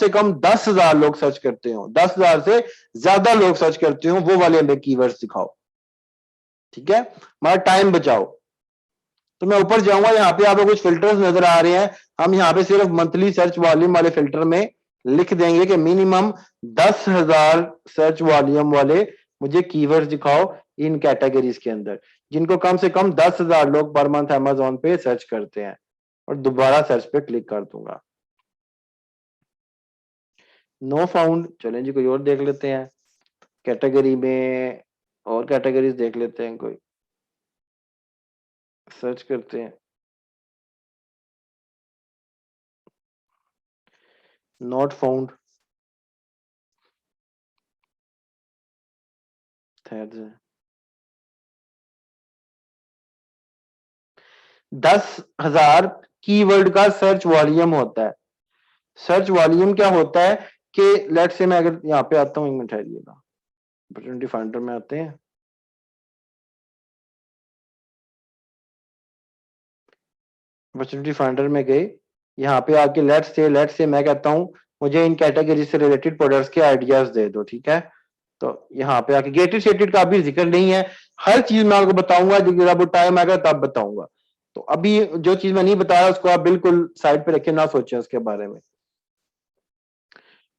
कम 10,000 लोग सर्च करते हो, 10,000 से ज्यादा लोग सर्च करते हो, वो वाले हमें कीवर्ड्स दिखाओ। ठीक है, हमारा टाइम बचाओ। तो मैं ऊपर जाऊंगा, यहाँ पे आपको कुछ फिल्टर्स नजर आ रहे हैं। हम यहाँ पे सिर्फ मंथली सर्च वॉल्यूम वाले फिल्टर में लिख देंगे कि मिनिमम 10,000 सर्च वॉल्यूम वाले मुझे कीवर्ड्स दिखाओ इन कैटेगरीज के अंदर, जिनको कम से कम 10,000 लोग पर मंथ अमेजोन पे सर्च करते हैं। और दोबारा सर्च पे क्लिक कर दूंगा, नो फाउंड। चलें जी, कोई और देख लेते हैं कैटेगरी में, और कैटेगरीज देख लेते हैं, कोई सर्च करते हैं। नॉट फाउंड, ठहर जाए। 10,000 कीवर्ड का सर्च वॉल्यूम होता है। सर्च वॉल्यूम क्या होता है कि लेट से मैं अगर यहाँ पे आता हूँ, एक मिनट ठहरिएगा, अपॉर्चुनिटी फाइंडर में आते हैं। अपॉर्चुनिटी फाइंडर में गए, यहाँ पे आके लेट से मैं कहता हूँ मुझे इन कैटेगरी से रिलेटेड प्रोडक्ट्स के आइडियाज दे दो। ठीक है, तो यहाँ पे आके गेटेड सेटेड का भी जिक्र नहीं है, हर चीज मैं आपको बताऊंगा, जब टाइम आएगा तब बताऊंगा। तो अभी जो चीज मैं नहीं बता रहा उसको आप बिल्कुल साइड पे रखे, ना सोचें उसके बारे में।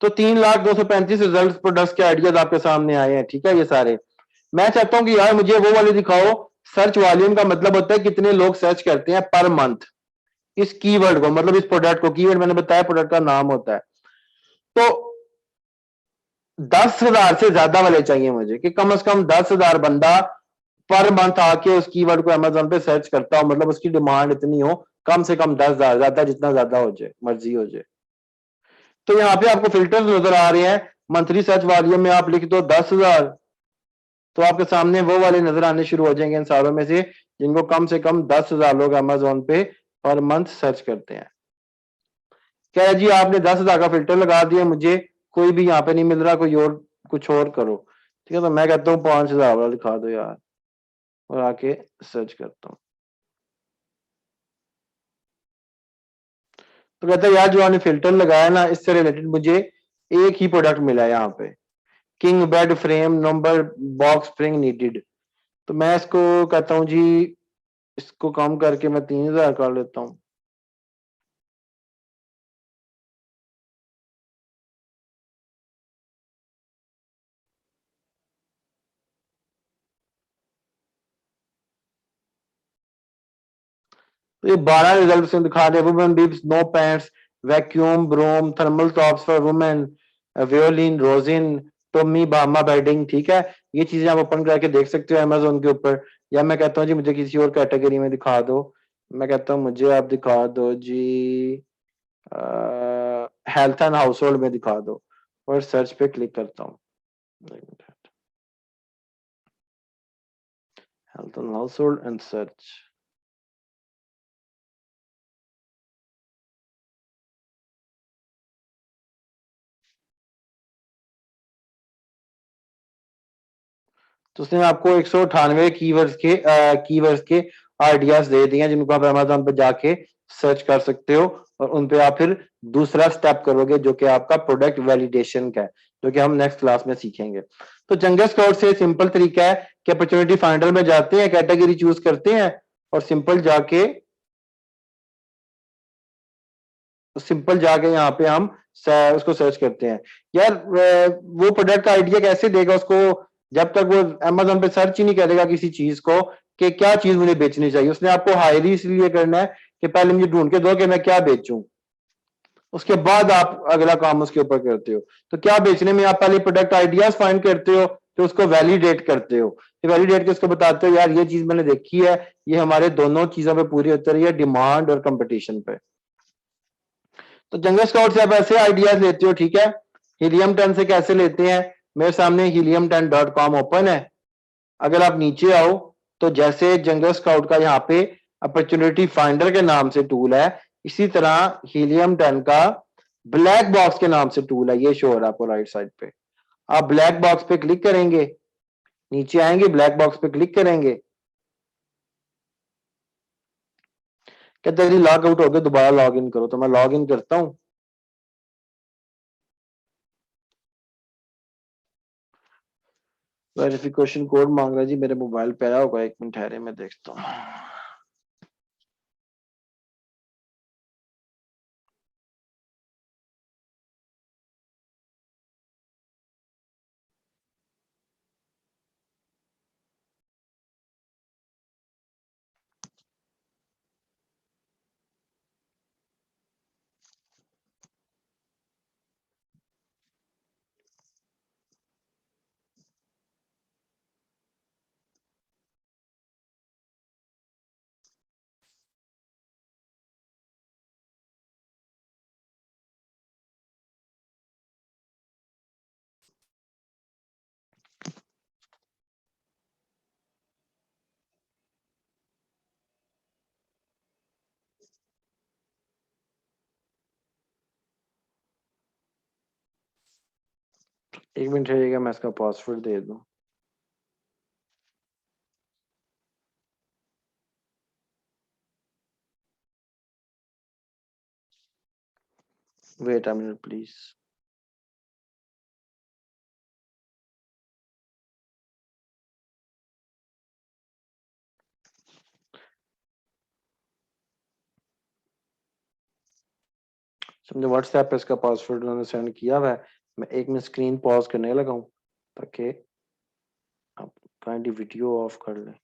तो 3,235 रिजल्ट प्रोडक्ट्स के आइडियाज आपके सामने आए हैं। ठीक है, ये सारे मैं चाहता हूं कि यार मुझे वो वाले दिखाओ। सर्च वॉल्यूम का मतलब होता है कितने लोग सर्च करते हैं पर मंथ इस कीवर्ड को, मतलब इस प्रोडक्ट को। कीवर्ड मैंने बताया प्रोडक्ट का नाम होता है। तो 10,000 से ज्यादा वाले चाहिए मुझे, कि कम से कम 10,000 बंदा पर मंथ आके उस कीवर्ड को अमेजोन पे सर्च करता हो, मतलब उसकी डिमांड इतनी हो, कम से कम 10,000, ज्यादा जितना ज्यादा हो जाए, मर्जी हो जाए। तो यहाँ पे आपको फिल्टर्स नजर आ रहे हैं, मंथली सर्च वॉल्यूम में आप लिख दो 10,000, तो आपके सामने वो वाले नजर आने शुरू हो जाएंगे इन सारों में से जिनको कम से कम 10,000 लोग अमेजोन पे पर मंथ सर्च करते हैं। क्या है जी, आपने 10,000 का फिल्टर लगा दिया, मुझे कोई भी यहाँ पे नहीं मिल रहा, कोई और कुछ और करो। ठीक है, तो मैं कहता हूँ 5,000 वाला दिखा दो यार, और आके सर्च करता हूँ। तो कहता है यार जो आपने फिल्टर लगाया ना, इससे रिलेटेड मुझे एक ही प्रोडक्ट मिला है यहाँ पे, king bed frame number box spring needed. तो मैं इसको कहता हूँ जी, इसको कम करके मैं 3,000 कर लेता हूँ। तो ये 12 रिजल्ट दिखा रहे, women bibs no pants, vacuum broom thermal tops for women, violin rosin, Tommy Bahama bedding. ठीक है, ये चीजें आप ओपन करके देख सकते हो अमेजोन के ऊपर। या मैं कहता हूँ जी मुझे किसी और कैटेगरी में दिखा दो, मैं कहता हूँ मुझे आप दिखा दो जी हेल्थ एंड हाउस होल्ड में दिखा दो, और सर्च पे क्लिक करता हूँ। Health and house hold and search. तो उसने आपको 198 कीवर्ड्स के आइडियाज दे दिए हैं जिनको आप अमेजोन पे जाके सर्च कर सकते हो, और उन पे आप फिर दूसरा स्टेप करोगे जो कि आपका प्रोडक्ट वैलिडेशन का है। जो कि हम नेक्स्ट क्लास में सीखेंगे। तो जंगल स्काउट से सिंपल तरीका है कि अपॉर्चुनिटी फाइंडर में जाते हैं, कैटेगरी चूज करते हैं और सिंपल जाके यहाँ पे हम उसको सर्च करते हैं। यार वो प्रोडक्ट का आइडिया कैसे देगा उसको, जब तक वो अमेजोन पे सर्च ही नहीं करेगा किसी चीज को कि क्या चीज मुझे बेचनी चाहिए। उसने आपको हायर ही इसलिए करना है कि पहले मुझे ढूंढ के दो कि मैं क्या बेचूं, उसके बाद आप अगला काम उसके ऊपर करते हो। तो क्या बेचने में आप पहले प्रोडक्ट आइडियाज फाइंड करते हो, फिर उसको वैलिडेट करते हो, फिर वैलिडेट के उसको बताते हो यार ये चीज मैंने देखी है, ये हमारे दोनों चीजों पे पूरी उतर रही है, डिमांड और कंपटीशन पे। तो जंगल स्काउट से आप ऐसे आइडियाज लेते हो, ठीक है। हीलियम 10 से कैसे लेते हैं, मेरे सामने helium10.com ओपन है। अगर आप नीचे आओ तो जैसे जंगल स्काउट का यहाँ पे अपॉर्चुनिटी फाइंडर के नाम से टूल है, इसी तरह हीलियम 10 का ब्लैक बॉक्स के नाम से टूल है, ये शो हो रहा है आपको राइट साइड पे। आप ब्लैक बॉक्स पे क्लिक करेंगे, नीचे आएंगे, ब्लैक बॉक्स पे क्लिक करेंगे, कहते हैं जी लॉग आउट हो गया, दोबारा लॉग इन करो। तो मैं लॉग इन करता हूं। वेरिफिकेशन कोड मांग रहा है जी, मेरे मोबाइल पे आया होगा, एक मिनट ठहरे मैं देखता हूँ। एक मिनट ठहरिएगा, मैं इसका पासवर्ड दे दूं। Wait a minute please. समझो व्हाट्सएप पे इसका पासवर्ड उन्होंने सेंड किया हुआ है। मैं एक मिनट स्क्रीन पॉज करने लगा हूं ताकि आप काइंडली वीडियो ऑफ कर लें।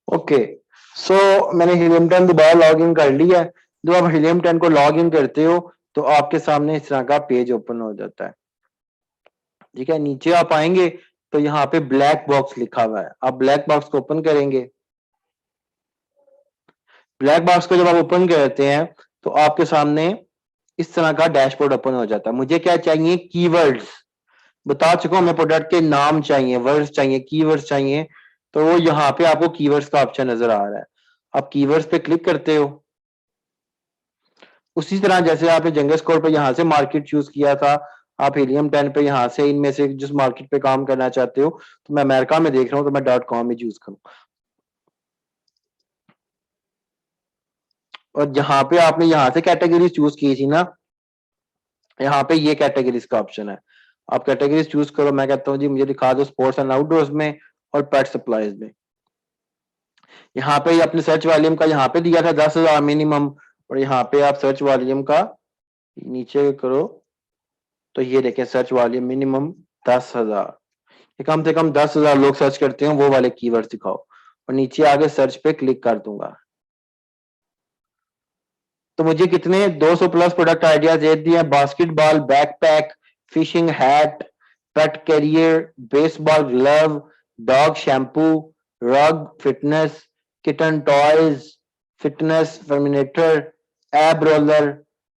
ओके, सो मैंने हीलियम 10 दोबारा लॉग इन कर लिया है। जब आप हीलियम 10 को लॉग इन करते हो तो आपके सामने इस तरह का पेज ओपन हो जाता है, ठीक है। नीचे आप आएंगे तो यहाँ पे ब्लैक बॉक्स लिखा हुआ है, आप ब्लैक बॉक्स को ओपन करेंगे। ब्लैक बॉक्स को जब आप ओपन करते हैं तो आपके सामने इस तरह का डैशबोर्ड ओपन हो जाता है। मुझे क्या चाहिए, कीवर्ड्स। बता चुका हूं, हमें प्रोडक्ट के नाम चाहिए, वर्ड्स चाहिए, कीवर्ड्स चाहिए। तो वो यहाँ पे आपको कीवर्ड्स का ऑप्शन नजर आ रहा है, आप कीवर्ड्स पे क्लिक करते हो। उसी तरह जैसे आपने जंगल स्कोर पे यहाँ से मार्केट चूज किया था, आप हीलियम 10 पे यहाँ से इनमें से जिस मार्केट पे काम करना चाहते हो, तो मैं अमेरिका में देख रहा हूँ तो मैं .com ही चूज करूँ। और जहां पे आपने यहाँ से कैटेगरी चूज की थी ना, यहाँ पे ये कैटेगरीज का ऑप्शन है, आप कैटेगरीज चूज करो। मैं कहता हूँ जी मुझे दिखा दो स्पोर्ट्स एंड आउटडोर्स में और पेट सप्लाईज में। यहाँ पे अपने सर्च वॉल्यूम का यहाँ पे दिया था 10,000 मिनिमम, और यहाँ पे आप सर्च वॉल्यूम का नीचे करो तो ये देखें सर्च वॉल्यूम मिनिमम 10,000, कम से कम 10,000 लोग सर्च करते हैं वो वाले कीवर्ड दिखाओ। और नीचे आगे सर्च पे क्लिक कर दूंगा तो मुझे कितने 200 प्लस प्रोडक्ट आइडियाज दे दिए। Basketball backpack, fishing hat, pet carrier, baseball glove, dog shampoo, rug fitness, kitten toys, fitness furminator, ab roller,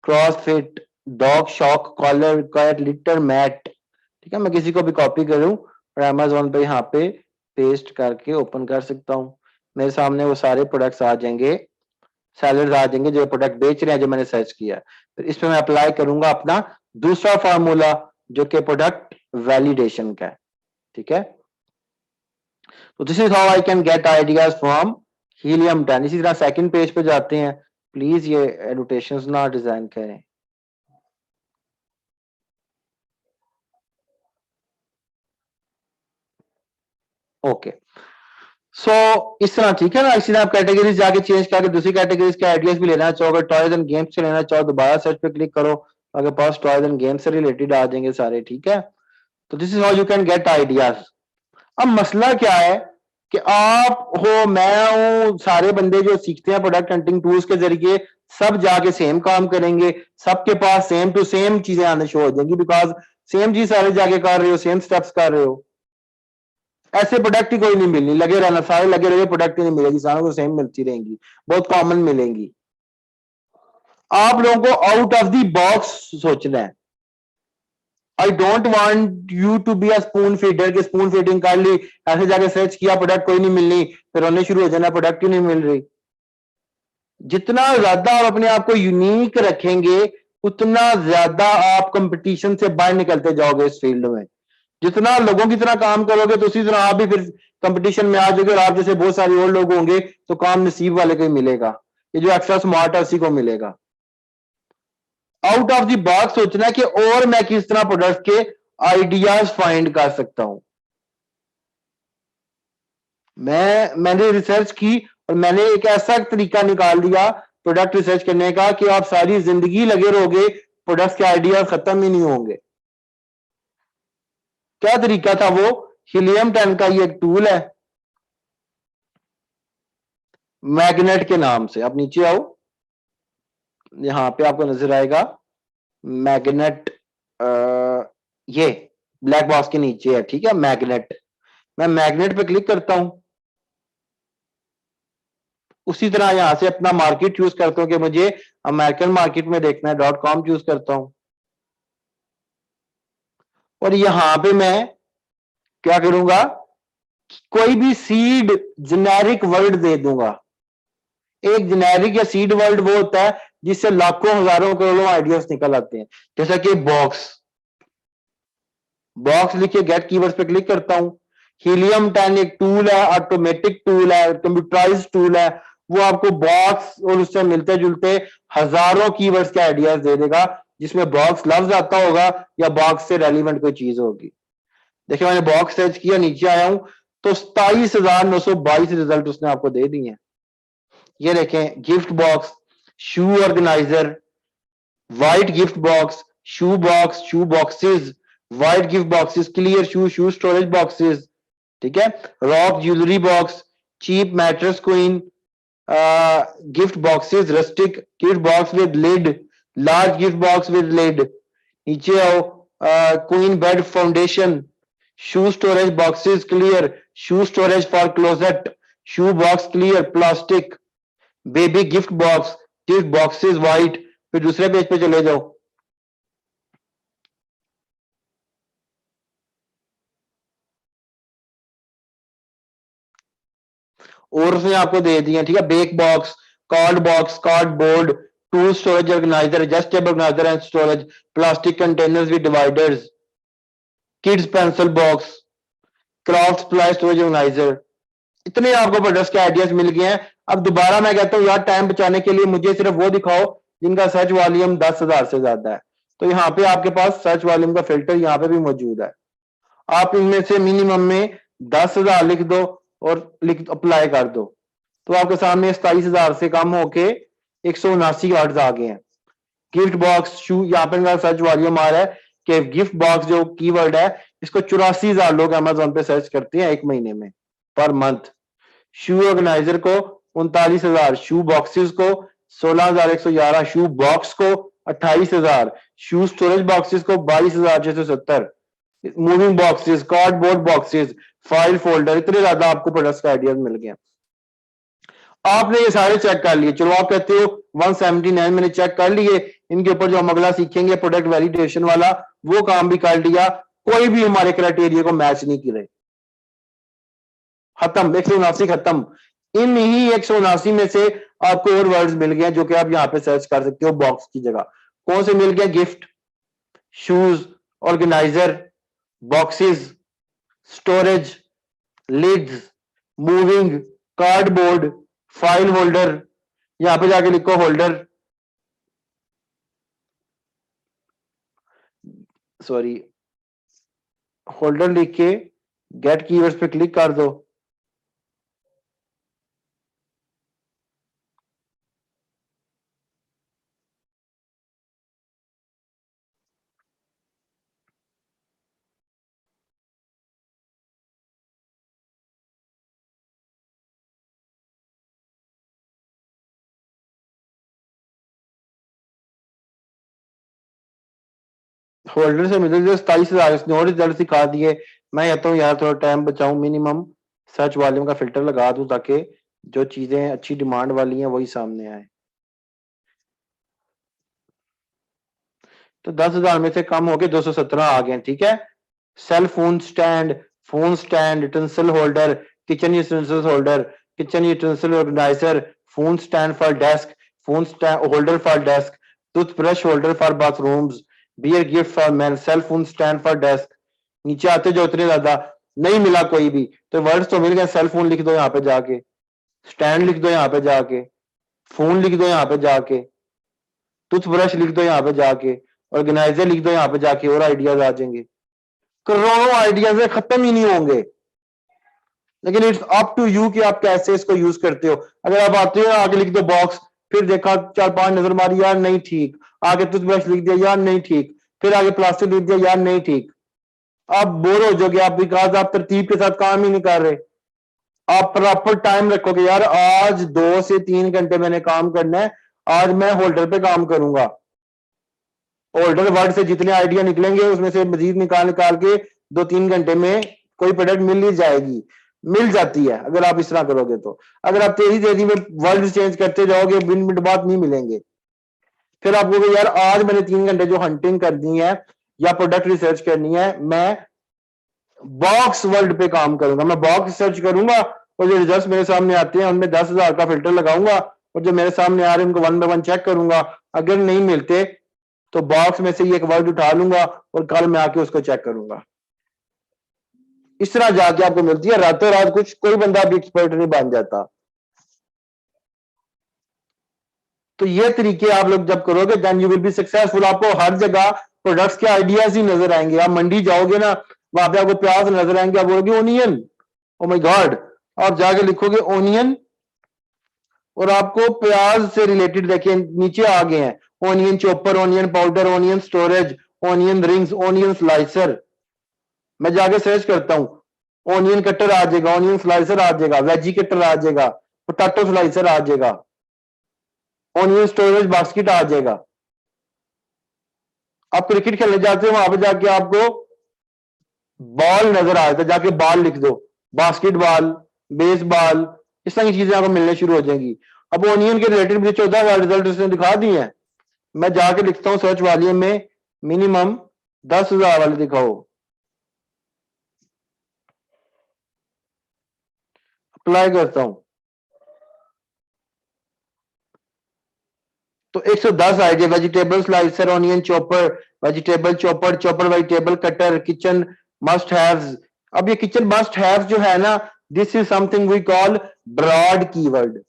crossfit, dog shock collar, cat litter mat. ठीक है, मैं किसी को भी कॉपी करूं और अमेजोन पे यहाँ पे पेस्ट करके ओपन कर सकता हूँ। मेरे सामने वो सारे प्रोडक्ट्स आ जाएंगे, सेलर्स आ जाएंगे जो प्रोडक्ट बेच रहे हैं जो मैंने सर्च किया। फिर इस पे मैं अप्लाई करूंगा अपना दूसरा फार्मूला जो कि प्रोडक्ट वैलिडेशन का है। ठीक है, तो this is how I can get ideas from helium 10। इसी तरह सेकंड पेज पे जाते हैं। प्लीज ये एनोटेशंस ना डिजाइन करें। ओके, सो इस तरह ठीक है ना। इसी तरह आप कैटेगरीज जाके चेंज करके दूसरी कैटेगरीज के आइडियाज भी लेना चाहो, अगर टॉयज एंड गेम्स से लेना चाहो दोबारा सर्च पे क्लिक करो, अगर पास टॉयज एंड गेम्स से रिलेटेड आ जाएंगे सारे। ठीक है, तो this is how you can get ideas. अब मसला क्या है कि आप हो, मैं हूं, सारे बंदे जो सीखते हैं प्रोडक्ट हंटिंग टूल्स के जरिए सब जाके सेम काम करेंगे, सबके पास सेम टू सेम चीजें आने शो हो जाएंगी, बिकॉज सेम चीज सारे जाके कर रहे हो, सेम स्टेप्स कर रहे हो। ऐसे प्रोडक्ट ही कोई नहीं मिलनी, लगे रहना, सारे लगे रहे प्रोडक्ट ही नहीं मिलेगी, सारों को सेम मिलती रहेंगी, बहुत कॉमन मिलेंगी। आप लोगों को आउट ऑफ द बॉक्स सोचना है। I don't want you to be a spoon feeder के स्पून फीडिंग कर ली, ऐसे जाके सर्च किया प्रोडक्ट कोई नहीं मिलनी, फिर रोने शुरू हो जाना प्रोडक्ट ही नहीं मिल रही। जितना ज्यादा आप अपने आप को यूनिक रखेंगे उतना ज्यादा आप कंपटीशन से बाहर निकलते जाओगे इस फील्ड में। जितना लोगों की तरह काम करोगे तो उसी तरह आप भी फिर कंपटीशन में आ जाओगे, और आप जैसे बहुत सारे और लोग होंगे तो काम नसीब वाले को ही मिलेगा, ये जो एक्स्ट्रा स्मार्ट है उसी को मिलेगा। आउट ऑफ द बॉक्स सोचना है कि और मैं किस तरह प्रोडक्ट के आइडियाज फाइंड कर सकता हूं। मैंने रिसर्च की और मैंने एक ऐसा तरीका निकाल दिया प्रोडक्ट रिसर्च करने का कि आप सारी जिंदगी लगे रहोगे, प्रोडक्ट्स के आइडियाज खत्म ही नहीं होंगे। क्या तरीका था वो? हीलियम 10 का ये एक टूल है मैग्नेट के नाम से। आप नीचे आओ, यहां पे आपको नजर आएगा मैग्नेट, ये ब्लैक बॉक्स के नीचे है। ठीक है, मैग्नेट। मैं मैग्नेट पे क्लिक करता हूं, उसी तरह यहां से अपना मार्केट चूज करता हूं कि मुझे अमेरिकन मार्केट में देखना है, .com चूज करता हूं और यहां पे मैं क्या करूंगा, कोई भी सीड जेनेरिक वर्ड दे दूंगा। एक जेनेरिक या सीड वर्ड वो होता है जिससे लाखों हजारों करोड़ों आइडियाज निकल आते हैं, जैसा कि बॉक्स। बॉक्स लिखे गेट कीवर्ड्स पे क्लिक करता हूं। हीलियम 10 एक टूल है, ऑटोमेटिक टूल है, कंप्यूटराइज टूल है, वो आपको बॉक्स और उससे मिलते जुलते हजारों कीवर्ड्स के आइडियाज दे देगा, जिसमें बॉक्स लफ्ज आता होगा या बॉक्स से रेलिवेंट कोई चीज होगी। देखिए मैंने बॉक्स सर्च किया, नीचे आया हूं तो 27,922 रिजल्ट उसने आपको दे दिए हैं। ये देखें, gift box, shoe organizer, white gift box, shoe boxes, white gift boxes, clear shoe storage boxes. ठीक है, rock jewellery box, cheap mattress queen, gift boxes, rustic gift box with lid, large gift box with lid. नीचे आओ, queen bed foundation, shoe storage boxes clear, shoe storage for closet, shoe box clear plastic, baby gift box, gift boxes white. फिर दूसरे page पे चले जाओ, और उसने आपको दे दिया। ठीक है, bake box, card board, tool storage organiser, adjustable organiser and storage, plastic containers with dividers, kids pencil box, craft supply storage organiser. इतने आपको प्रोडक्ट्स के आइडियाज मिल गए हैं। अब दोबारा मैं कहता हूँ यार, टाइम बचाने के लिए मुझे सिर्फ वो दिखाओ जिनका सर्च वॉल्यूम 10,000 से ज्यादा है। तो यहाँ पे आपके पास सर्च वॉल्यूम का फिल्टर यहाँ पे भी मौजूद है। आप इनमें से मिनिमम में 10,000 लिख दो और लिख अप्लाई कर दो, तो आपके सामने 27,000 से कम होके 179 वर्ड्स आ गए हैं। गिफ्ट बॉक्स शू, यहाँ पे मेरा सर्च वॉल्यूम आ रहा है कि गिफ्ट बॉक्स जो कीवर्ड है इसको 84,000 लोग अमेजोन पे सर्च करते हैं एक महीने में, पर मंथ। शू ऑर्गेनाइजर को 39,000, शू बॉक्सेस को 16,111, शू बॉक्स को 28,000, शू स्टोरेज बॉक्सेस को 22,670, moving boxes, cardboard boxes, file folder, इतने ज्यादा आपको प्रोडक्ट्स का आइडियाज मिल गया। आपने ये सारे चेक कर लिए, चलो आप कहते हो 179 मैंने चेक कर लिए, इनके ऊपर जो हम अगला सीखेंगे प्रोडक्ट वैलिडेशन वाला वो काम भी कर लिया, कोई भी हमारे क्राइटेरिया को मैच नहीं करे, खत्म, 179 खत्म। इन ही 179 में से आपको और वर्ड्स मिल गए जो कि आप यहां पे सर्च कर सकते हो बॉक्स की जगह। कौन से मिल गए? Gift, shoes, organiser, boxes, storage, lids, moving, cardboard, file holder, यहां पे जाके लिखो होल्डर, सॉरी होल्डर लिख के गेट कीवर्ड्स पे क्लिक कर दो। होल्डर से मिले जो 27,000 इसने और रिजल्ट दिखा दिए। मैं कहता हूँ यार थोड़ा टाइम बचाऊं, मिनिमम सर्च वॉल्यूम का फिल्टर लगा दूं ताकि जो चीजें अच्छी डिमांड वाली हैं वही सामने आए। तो 10,000 में से कम होके 217 आ गए, ठीक है। Cell phone stand, utensil holder, kitchen utensil holder, kitchen utensil organiser, phone stand for desk, phone holder for desk, toothbrush holder for bathrooms, beer gift for man, cell phone stand for desk. नीचे आते जो उतने ज्यादा नहीं मिला कोई भी, तो वर्ड्स तो मिल गए। सेल फोन लिख दो यहाँ पे जाके, स्टैंड लिख दो यहाँ पे जाके, फोन लिख दो यहाँ पे जाके, टूथब्रश लिख दो यहाँ पे जाके, ऑर्गेनाइजर लिख दो यहाँ पे जाके, और आइडियाज आ जाएंगे। करोड़ों आइडियाज खत्म ही नहीं होंगे, लेकिन इट्स अप टू यू कि आप कैसे इसको यूज करते हो। अगर आप आते हो आगे लिख दो बॉक्स, फिर देखा 4-5 नजर मारी, यार नहीं ठीक, आगे टूथब्रश लिख दिया, यार नहीं ठीक, फिर आगे प्लास्टिक लिख दिया, यार नहीं ठीक, आप बोर हो जाओगे। आप विकास आप तरतीब के साथ काम ही नहीं कर रहे। आप प्रॉपर टाइम रखोगे, यार आज 2 से 3 घंटे मैंने काम करना है, आज मैं होल्डर पे काम करूंगा। होल्डर वर्ड से जितने आइडिया निकलेंगे उसमें से मजीद निकाल निकाल के 2-3 घंटे में कोई प्रोडक्ट मिल ही जाएगी, मिल जाती है अगर आप इस तरह करोगे। तो अगर आप तेजी तेजी में वर्ड चेंज करते जाओगे, मिनट बाद नहीं मिलेंगे। फिर आप कहोगे यार आज मैंने 3 घंटे जो हंटिंग करनी है या प्रोडक्ट रिसर्च करनी है, मैं बॉक्स वर्ल्ड पे काम करूंगा, मैं बॉक्स सर्च करूंगा और जो रिजल्ट मेरे सामने आते हैं उनमें 10,000 का फिल्टर लगाऊंगा और जो मेरे सामने आ रहे हैं उनको 1 बाय 1 चेक करूंगा। अगर नहीं मिलते तो बॉक्स में से ये एक वर्ड उठा लूंगा और कल मैं आके उसको चेक करूंगा। इस तरह जाके आपको मिलती है, रातों रात कुछ कोई बंदा भी एक्सपर्ट नहीं बन जाता। तो ये तरीके आप लोग जब करोगे then you will be successful. आपको हर जगह प्रोडक्ट्स के आइडियाज ही नजर आएंगे। आप मंडी जाओगे ना, वहां पे आपको प्याज नजर आएंगे, आप बोलोगे ओनियन, ओ माय गॉड, आप जाके लिखोगे ओनियन और आपको प्याज से रिलेटेड देखिए नीचे आ गए हैं, onion chopper, onion powder, onion storage, onion rings, onion slicer. मैं जाके सर्च करता हूं, ओनियन कटर आ जाएगा, ओनियन स्लाइसर आ जाएगा, वेजी कटर आ जाएगा, पोटैटो स्लाइसर आ जाएगा, ओनियन स्टोरेज बास्केट आ जाएगा। आप क्रिकेट खेलने जाते हो, वहां पे जाके आपको बॉल नजर आ जाता है, जाके बॉल लिख दो, बास्केटबॉल, बेसबॉल, इस तरह की चीजें आपको मिलने शुरू हो जाएंगी। अब ओनियन के रिलेटेड मुझे 14 रिजल्ट उसने दिखा दिए हैं। मैं जाके लिखता हूं सर्च वॉल्यूम में मिनिमम 10,000 वाले दिखाओ, अप्लाई करता हूं तो 110 idea, vegetable slicer, onion chopper, vegetable chopper, chopper vegetable cutter, kitchen must haves. अब ये किचन मस्ट हैव्स जो है ना, this is something we call broad keyword.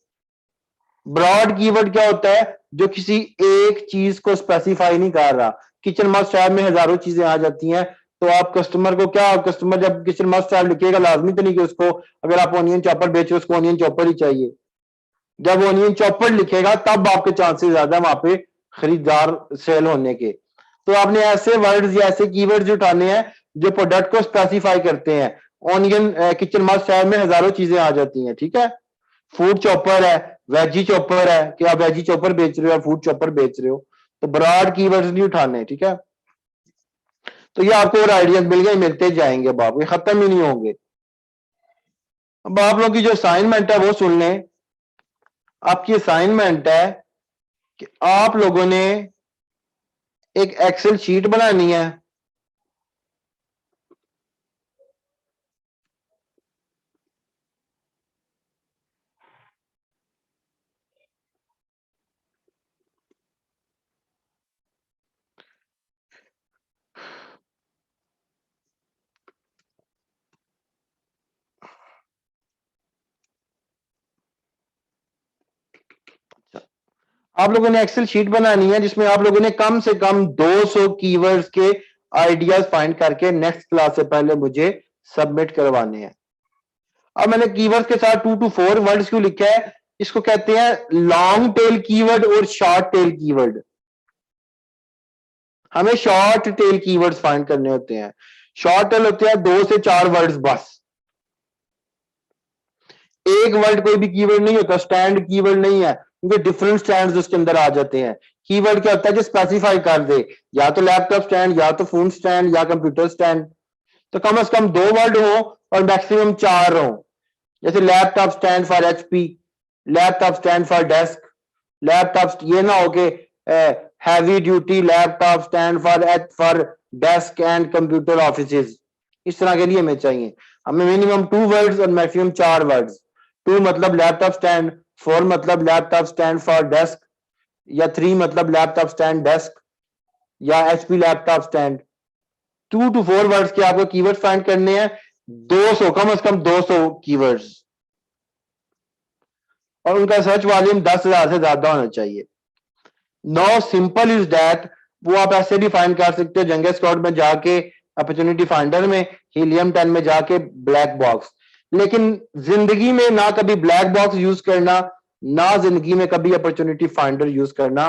Broad keyword क्या होता है? जो किसी एक चीज को स्पेसिफाई नहीं कर रहा। किचन मस्ट हैव में हजारों चीजें आ जाती हैं, तो आप कस्टमर को क्या, कस्टमर जब किचन मस्ट हैव लिखेगा लाजमी तो नहीं कि उसको, अगर आप ऑनियन चॉपर बेच रहे हो उसको ऑनियन चॉपर ही चाहिए। जब ऑनियन चॉपर लिखेगा तब आपके चांसेस ज्यादा है वहां पे खरीदार सेल होने के। तो आपने ऐसे वर्ड्स या ऐसे कीवर्ड्स उठाने हैं जो प्रोडक्ट को स्पेसिफाई करते हैं। ऑनियन किचन मस्ट हैव में हजारों चीजें आ जाती हैं, ठीक है। फूड चॉपर है, वेजी चॉपर है कि आप वेजी चॉपर बेच रहे हो या फूड चॉपर बेच रहे हो, तो ब्रॉड कीवर्ड्स नहीं उठाने, ठीक है। तो ये आपको और आइडियाज मिल गए, मिलते जाएंगे, अब आप ये खत्म ही नहीं होंगे। अब आप लोगों की जो असाइनमेंट है वो सुन लें। आपकी असाइनमेंट है कि आप लोगों ने एक एक्सेल शीट बनानी है। आप लोगों ने एक्सेल शीट बनानी है जिसमें आप लोगों ने कम से कम 200 कीवर्ड्स के आइडियाज फाइंड करके नेक्स्ट क्लास से पहले मुझे सबमिट करवाने हैं। अब मैंने कीवर्ड्स के साथ 2 to 4 वर्ड्स क्यों लिखा है, इसको कहते हैं लॉन्ग टेल कीवर्ड और शॉर्ट टेल कीवर्ड। हमें शॉर्ट टेल कीवर्ड्स फाइंड करने होते हैं। शॉर्ट टेल होते हैं 2 से 4 वर्ड्स बस। एक वर्ड कोई भी कीवर्ड नहीं होता, स्टैंड कीवर्ड नहीं है, क्योंकि डिफरेंट स्टैंड्स उसके अंदर आ जाते हैं। कीवर्ड क्या होता है जो स्पेसिफाई कर दे, या तो लैपटॉप स्टैंड, या तो फोन स्टैंड, या कंप्यूटर स्टैंड। तो कम से कम 2 वर्ड हो और मैक्सिमम 4 हो। जैसे laptop stand for HP, laptop stand for desk, laptop ये ना हो के heavy duty laptop stand for desk and computer offices. इस तरह के लिए हमें चाहिए, हमें मिनिमम 2 वर्ड्स और मैक्सिमम 4 वर्ड्स। 2 मतलब लैपटॉप स्टैंड, 4 मतलब लैपटॉप स्टैंड फॉर डेस्क, या 3 मतलब लैपटॉप स्टैंड डेस्क, या HP laptop stand. 2 to 4 words के आपको कीवर्ड फाइंड करने हैं, 200 कम से कम 200 कीवर्ड्स, और उनका सर्च वॉल्यूम 10,000 से ज्यादा होना चाहिए। नो सिंपल इज दैट, वो आप ऐसे भी फाइंड कर सकते हो जंगे स्कॉट में जाके, अपॉर्चुनिटी फाइंडर में, हीलियम 10 में जाके, ब्लैक बॉक्स। लेकिन जिंदगी में ना कभी ब्लैक बॉक्स यूज करना, ना जिंदगी में कभी अपॉर्चुनिटी फाइंडर यूज करना।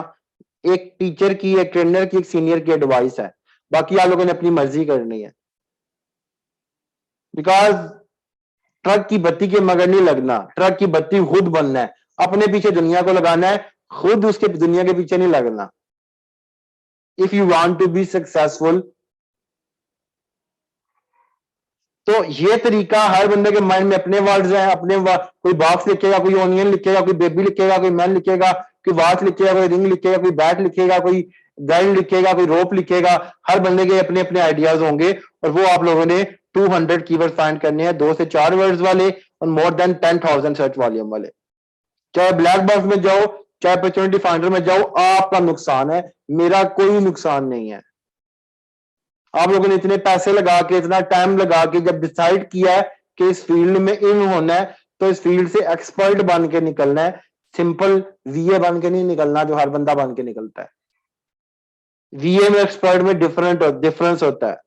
एक टीचर की, एक ट्रेनर की, एक सीनियर की एडवाइस है, बाकी आप लोगों ने अपनी मर्जी करनी है। बिकॉज ट्रक की बत्ती के मगर नहीं लगना, ट्रक की बत्ती खुद बनना है, अपने पीछे दुनिया को लगाना है, खुद उसके दुनिया के पीछे नहीं लगना। If you want to be successful, तो ये तरीका हर बंदे के माइंड में अपने वर्ड्स हैं, अपने कोई बॉक्स लिखेगा, कोई ओनियन लिखेगा, कोई बेबी लिखेगा, कोई मैन लिखेगा, कोई वॉच लिखेगा, कोई रिंग लिखेगा, कोई बैट लिखेगा, कोई गन लिखेगा, कोई रोप लिखेगा। हर बंदे के अपने अपने आइडियाज होंगे, और वो आप लोगों ने 200 कीवर्ड फाइंड करने हैं, 2 से 4 वर्ड्स वाले और मोर देन 10,000 सर्च वॉल्यूम वाले। चाहे ब्लैक बॉक्स में जाओ, चाहे अपॉर्चुनिटी फाइंडर में जाओ, आपका नुकसान है, मेरा कोई नुकसान नहीं है। आप लोगों ने इतने पैसे लगा के, इतना टाइम लगा के जब डिसाइड किया है कि इस फील्ड में इन होना है, तो इस फील्ड से एक्सपर्ट बन के निकलना है। सिंपल वीए बन के नहीं निकलना जो हर बंदा बन के निकलता है। वीए में एक्सपर्ट में डिफरेंस होता है।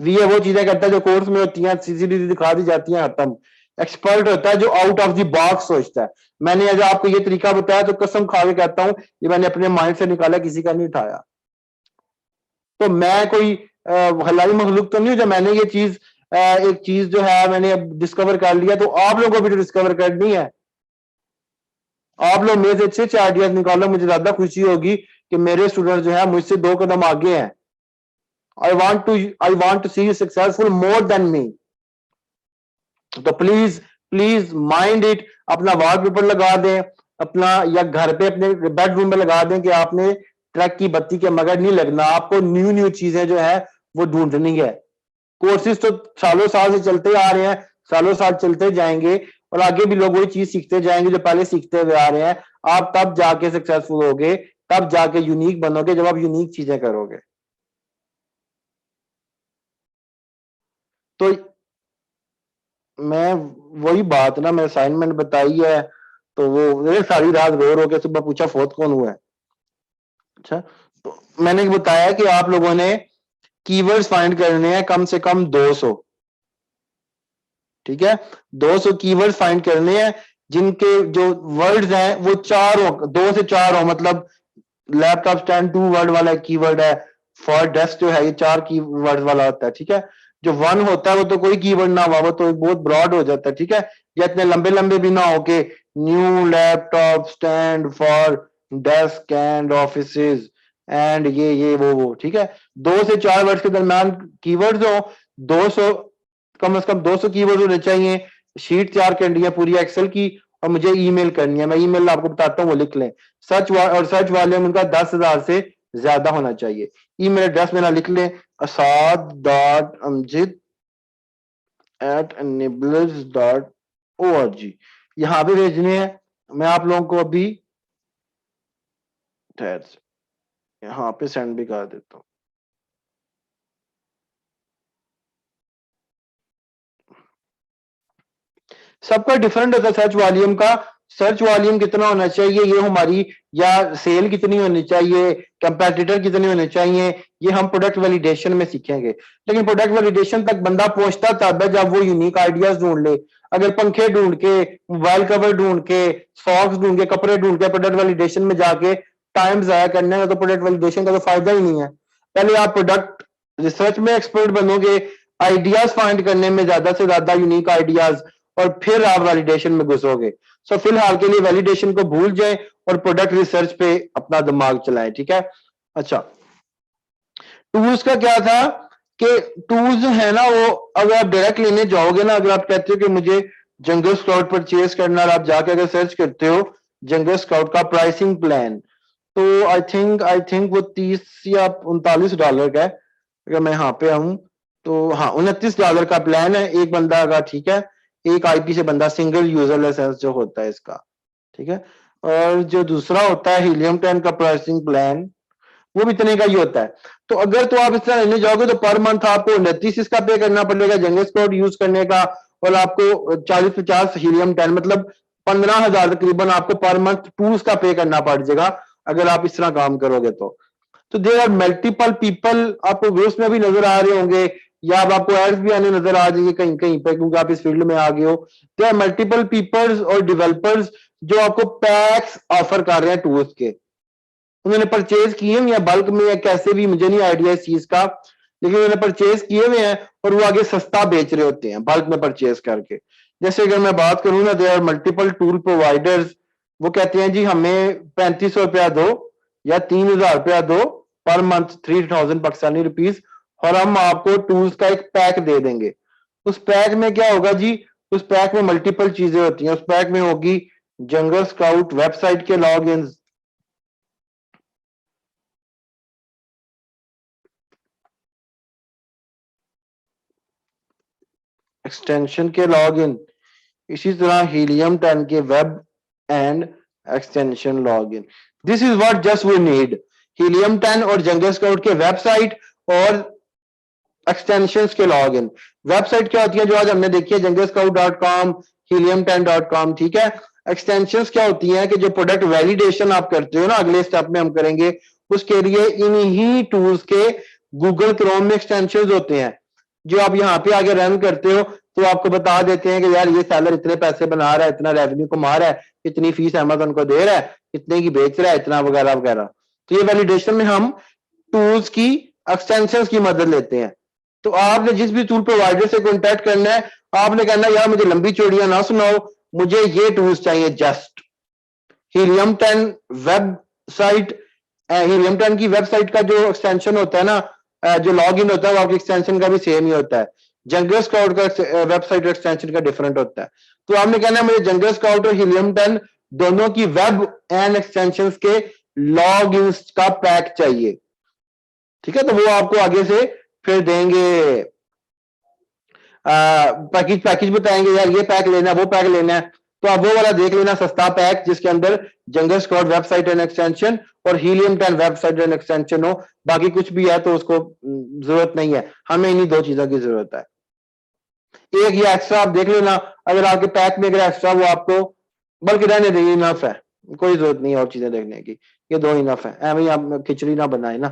वीए वो चीजें करता है जो कोर्स में होती हैं, सीधी दिखा दी जाती हैं, खत्म। एक्सपर्ट होता है जो आउट ऑफ द बॉक्स सोचता है। मैंने आज आपको ये तरीका बताया तो कसम खा के कहता हूं, ये मैंने अपने माइंड से निकाला, किसी का नहीं उठाया। तो मैं कोई हलाई मखलूक तो नहीं हूं, जब मैंने ये चीज एक चीज जो है मैंने डिस्कवर कर लिया, तो आप लोगों को भी तो डिस्कवर करनी है। आप लोग मेरे से अच्छे अच्छे आइडियाज निकालो, मुझे ज्यादा खुशी होगी कि मेरे स्टूडेंट जो है मुझसे 2 कदम आगे हैं। I want to see you successful more than me. तो प्लीज प्लीज माइंड इट, अपना वॉलपेपर लगा दें अपना, या घर पे अपने बेडरूम में लगा दें कि आपने ट्रक की बत्ती के मगर नहीं लगना, आपको न्यू न्यू चीजें जो है वो ढूंढनी है। कोर्सेज तो सालों साल से चलते आ रहे हैं, सालों साल चलते जाएंगे, और आगे भी लोग वही चीज सीखते जाएंगे जो पहले सीखते हुए आ रहे हैं। आप तब जाके सक्सेसफुल होगे, तब जाके यूनिक बनोगे जब आप यूनिक चीजें करोगे। तो मैं वही बात ना, मैं असाइनमेंट बताई है, तो वो सारी रात रो के सुबह पूछा फोर्थ कौन हुआ है। अच्छा, तो मैंने बताया कि आप लोगों ने कीवर्ड्स फाइंड करने हैं कम से कम 200, ठीक है। 200 कीवर्ड्स फाइंड करने हैं जिनके जो वर्ड्स हैं वो 4 हो, 2 से 4 हो। मतलब लैपटॉप स्टैंड 2 वर्ड वाला कीवर्ड है, फॉर डेस्क जो है ये 4 कीवर्ड वाला होता है, ठीक है। जो 1 होता है वो तो कोई कीवर्ड ना हुआ, वो तो बहुत ब्रॉड हो जाता है, ठीक है, या इतने लंबे लंबे भी ना हो के new laptop stand for desk and offices and ये वो, ठीक है। 2 से 4 वर्ड के दरम्यान कीवर्ड्स हो, 200 कम से कम 200 कीवर्ड होने चाहिए। शीट तैयार करनी है पूरी एक्सेल की और मुझे ईमेल करनी है, मैं ईमेल आपको बताता हूँ, वो लिख लें। और सर्च वॉल्यूम उनका 10,000 से ज्यादा होना चाहिए। ईमेल एड्रेस मेरा लिख लें, asad.amjid@enablers.org, यहां पे भेजने हैं। मैं आप लोगों को अभी ठहर से यहाँ पे सेंड भी कर देता हूँ। सबका डिफरेंट होता है सर्च वॉल्यूम का। सर्च वॉल्यूम कितना होना चाहिए, ये हमारी, या सेल कितनी होनी चाहिए, कंपेटिटर कितने होने चाहिए, ये हम प्रोडक्ट वैलिडेशन में सीखेंगे। लेकिन प्रोडक्ट वैलिडेशन तक बंदा पहुंचता तब है जब वो यूनिक आइडियाज ढूंढ ले। अगर पंखे ढूंढ के, मोबाइल कवर ढूंढ के, सॉक्स ढूंढ के, कपड़े ढूंढ के प्रोडक्ट वैलिडेशन में जाके टाइम जाया करने का, तो प्रोडक्ट वैलिडेशन का तो फायदा ही नहीं है। पहले आप प्रोडक्ट रिसर्च में एक्सपर्ट बनोगे, आइडियाज फाइंड करने में, ज्यादा से ज्यादा यूनिक आइडियाज, और फिर आप वैलिडेशन में घुसोगे। सो फिलहाल के लिए वैलिडेशन को भूल जाएं और प्रोडक्ट रिसर्च पे अपना दिमाग चलाएं, ठीक है। अच्छा, टूल्स का क्या था कि टूल्स है ना, वो अगर आप डायरेक्ट लेने जाओगे ना, अगर आप कहते हो कि मुझे जंगल स्काउट परचेज करना, और आप जाके अगर सर्च करते हो जंगल स्काउट का प्राइसिंग प्लान, तो आई थिंक वो 30 या $39 का है। अगर मैं यहाँ पे आऊं तो हाँ, $29 का प्लान है एक बंदा का, ठीक है। एक आईपी से बंदा, सिंगल यूजर लाइसेंस जो होता है इसका, ठीक है। और जो दूसरा होता है हीलियम 10 का प्राइसिंग प्लान, वो भी इतने का ही होता है। तो अगर तो आप इस तरह लेने जाओगे तो पर मंथ आपको 29 इसका पे करना पड़ेगा जंगल स्क्वाड यूज करने का, और आपको 40-50 हीलियम 10, मतलब 15,000 तकरीबन आपको पर मंथ टूल्स का पे करना पड़ जाएगा अगर आप इस तरह काम करोगे तो देर आर मल्टीपल पीपल आपको व्यूज में भी नजर आ रहे होंगे, या अब आपको एड्स भी आने नजर आ जाएंगे कहीं कहीं पे, क्योंकि आप इस फील्ड में आ गए हो। देर आर मल्टीपल पीपल्स और डेवलपर्स जो आपको पैक्स ऑफर कर रहे हैं टूल्स के। उन्होंने परचेज किए हुए या बल्क में या कैसे भी, मुझे नहीं आइडिया इस चीज का, लेकिन उन्होंने परचेज किए हुए हैं और वो आगे सस्ता बेच रहे होते हैं बल्क में परचेज करके। जैसे अगर मैं बात करूं ना, there are multiple tool providers, वो कहते हैं जी हमें 3500 रुपया दो या 3,000 रुपया दो पर मंथ, 3,000 पाकिस्तानी रुपीज, और हम आपको टूल्स का एक पैक दे देंगे। उस पैक में क्या होगा जी, उस पैक में मल्टीपल चीजें होती हैं। उस पैक में होगी जंगल स्काउट वेबसाइट के लॉग इन, एक्सटेंशन के लॉग इन, इसी तरह हीलियम 10 के web and extension log in. This is what just we need, Helium 10 और जंगल स्काउट के वेबसाइट और एक्सटेंशंस के लॉग इन। वेबसाइट क्या होती है जो आज हमने देखी है, junglescout.com, helium10.com, ठीक है। एक्सटेंशंस क्या होती हैं कि जो प्रोडक्ट वैलिडेशन आप करते हो ना, अगले स्टेप में हम करेंगे, उसके लिए इन्हीं टूल्स के गूगल क्रोम में एक्सटेंशंस होते हैं जो आप यहाँ पे आगे रन करते हो, तो आपको बता देते हैं कि यार ये सेलर इतने पैसे बना रहा है, इतना रेवेन्यू कमा रहा है, इतनी फीस अमेजन को दे रहा है, इतने की बेच रहा है, इतना वगैरह वगैरह। तो ये वैलिडेशन में हम टूल्स की एक्सटेंशंस की मदद लेते हैं। तो आपने जिस भी टूल प्रोवाइडर से कॉन्टैक्ट करना है, आपने कहना है यार मुझे लंबी चौड़ियां ना सुनाओ, मुझे ये टूल्स चाहिए जस्ट। हीलियम 10 वेबसाइट, हीलियम 10 की वेबसाइट का जो एक्सटेंशन होता है ना, जो लॉग इन होता है, वो आपके एक्सटेंशन का भी सेम ही होता है। जंगल स्काउट का वेबसाइट एक्सटेंशन का डिफरेंट होता है। तो आपने कहना है मुझे जंगल स्काउट और हीलियम 10 दोनों की वेब एंड एक्सटेंशन के लॉग इन का पैक चाहिए, ठीक है। तो वो आपको आगे से फिर देंगे, पैकेज पैकेज बताएंगे यार ये पैक लेना है, वो पैक लेना है, तो आप वो वाला देख लेना, सस्ता पैक जिसके अंदर जंगल स्क्वाड वेबसाइट एंड एक्सटेंशन और हीलियम 10 वेबसाइट एंड एक्सटेंशन हो। बाकी कुछ भी है तो उसको जरूरत नहीं है, हमें इन्हीं 2 चीजों की जरूरत है। एक ये एक्स्ट्रा आप देख लेना, अगर आपके पैक में अगर एक्स्ट्रा वो आपको, बल्कि रहने देंगे, इनफ है, कोई जरूरत नहीं है और चीजें देखने की, ये 2 इनफ है, एवं आप खिचड़ी ना बनाए ना।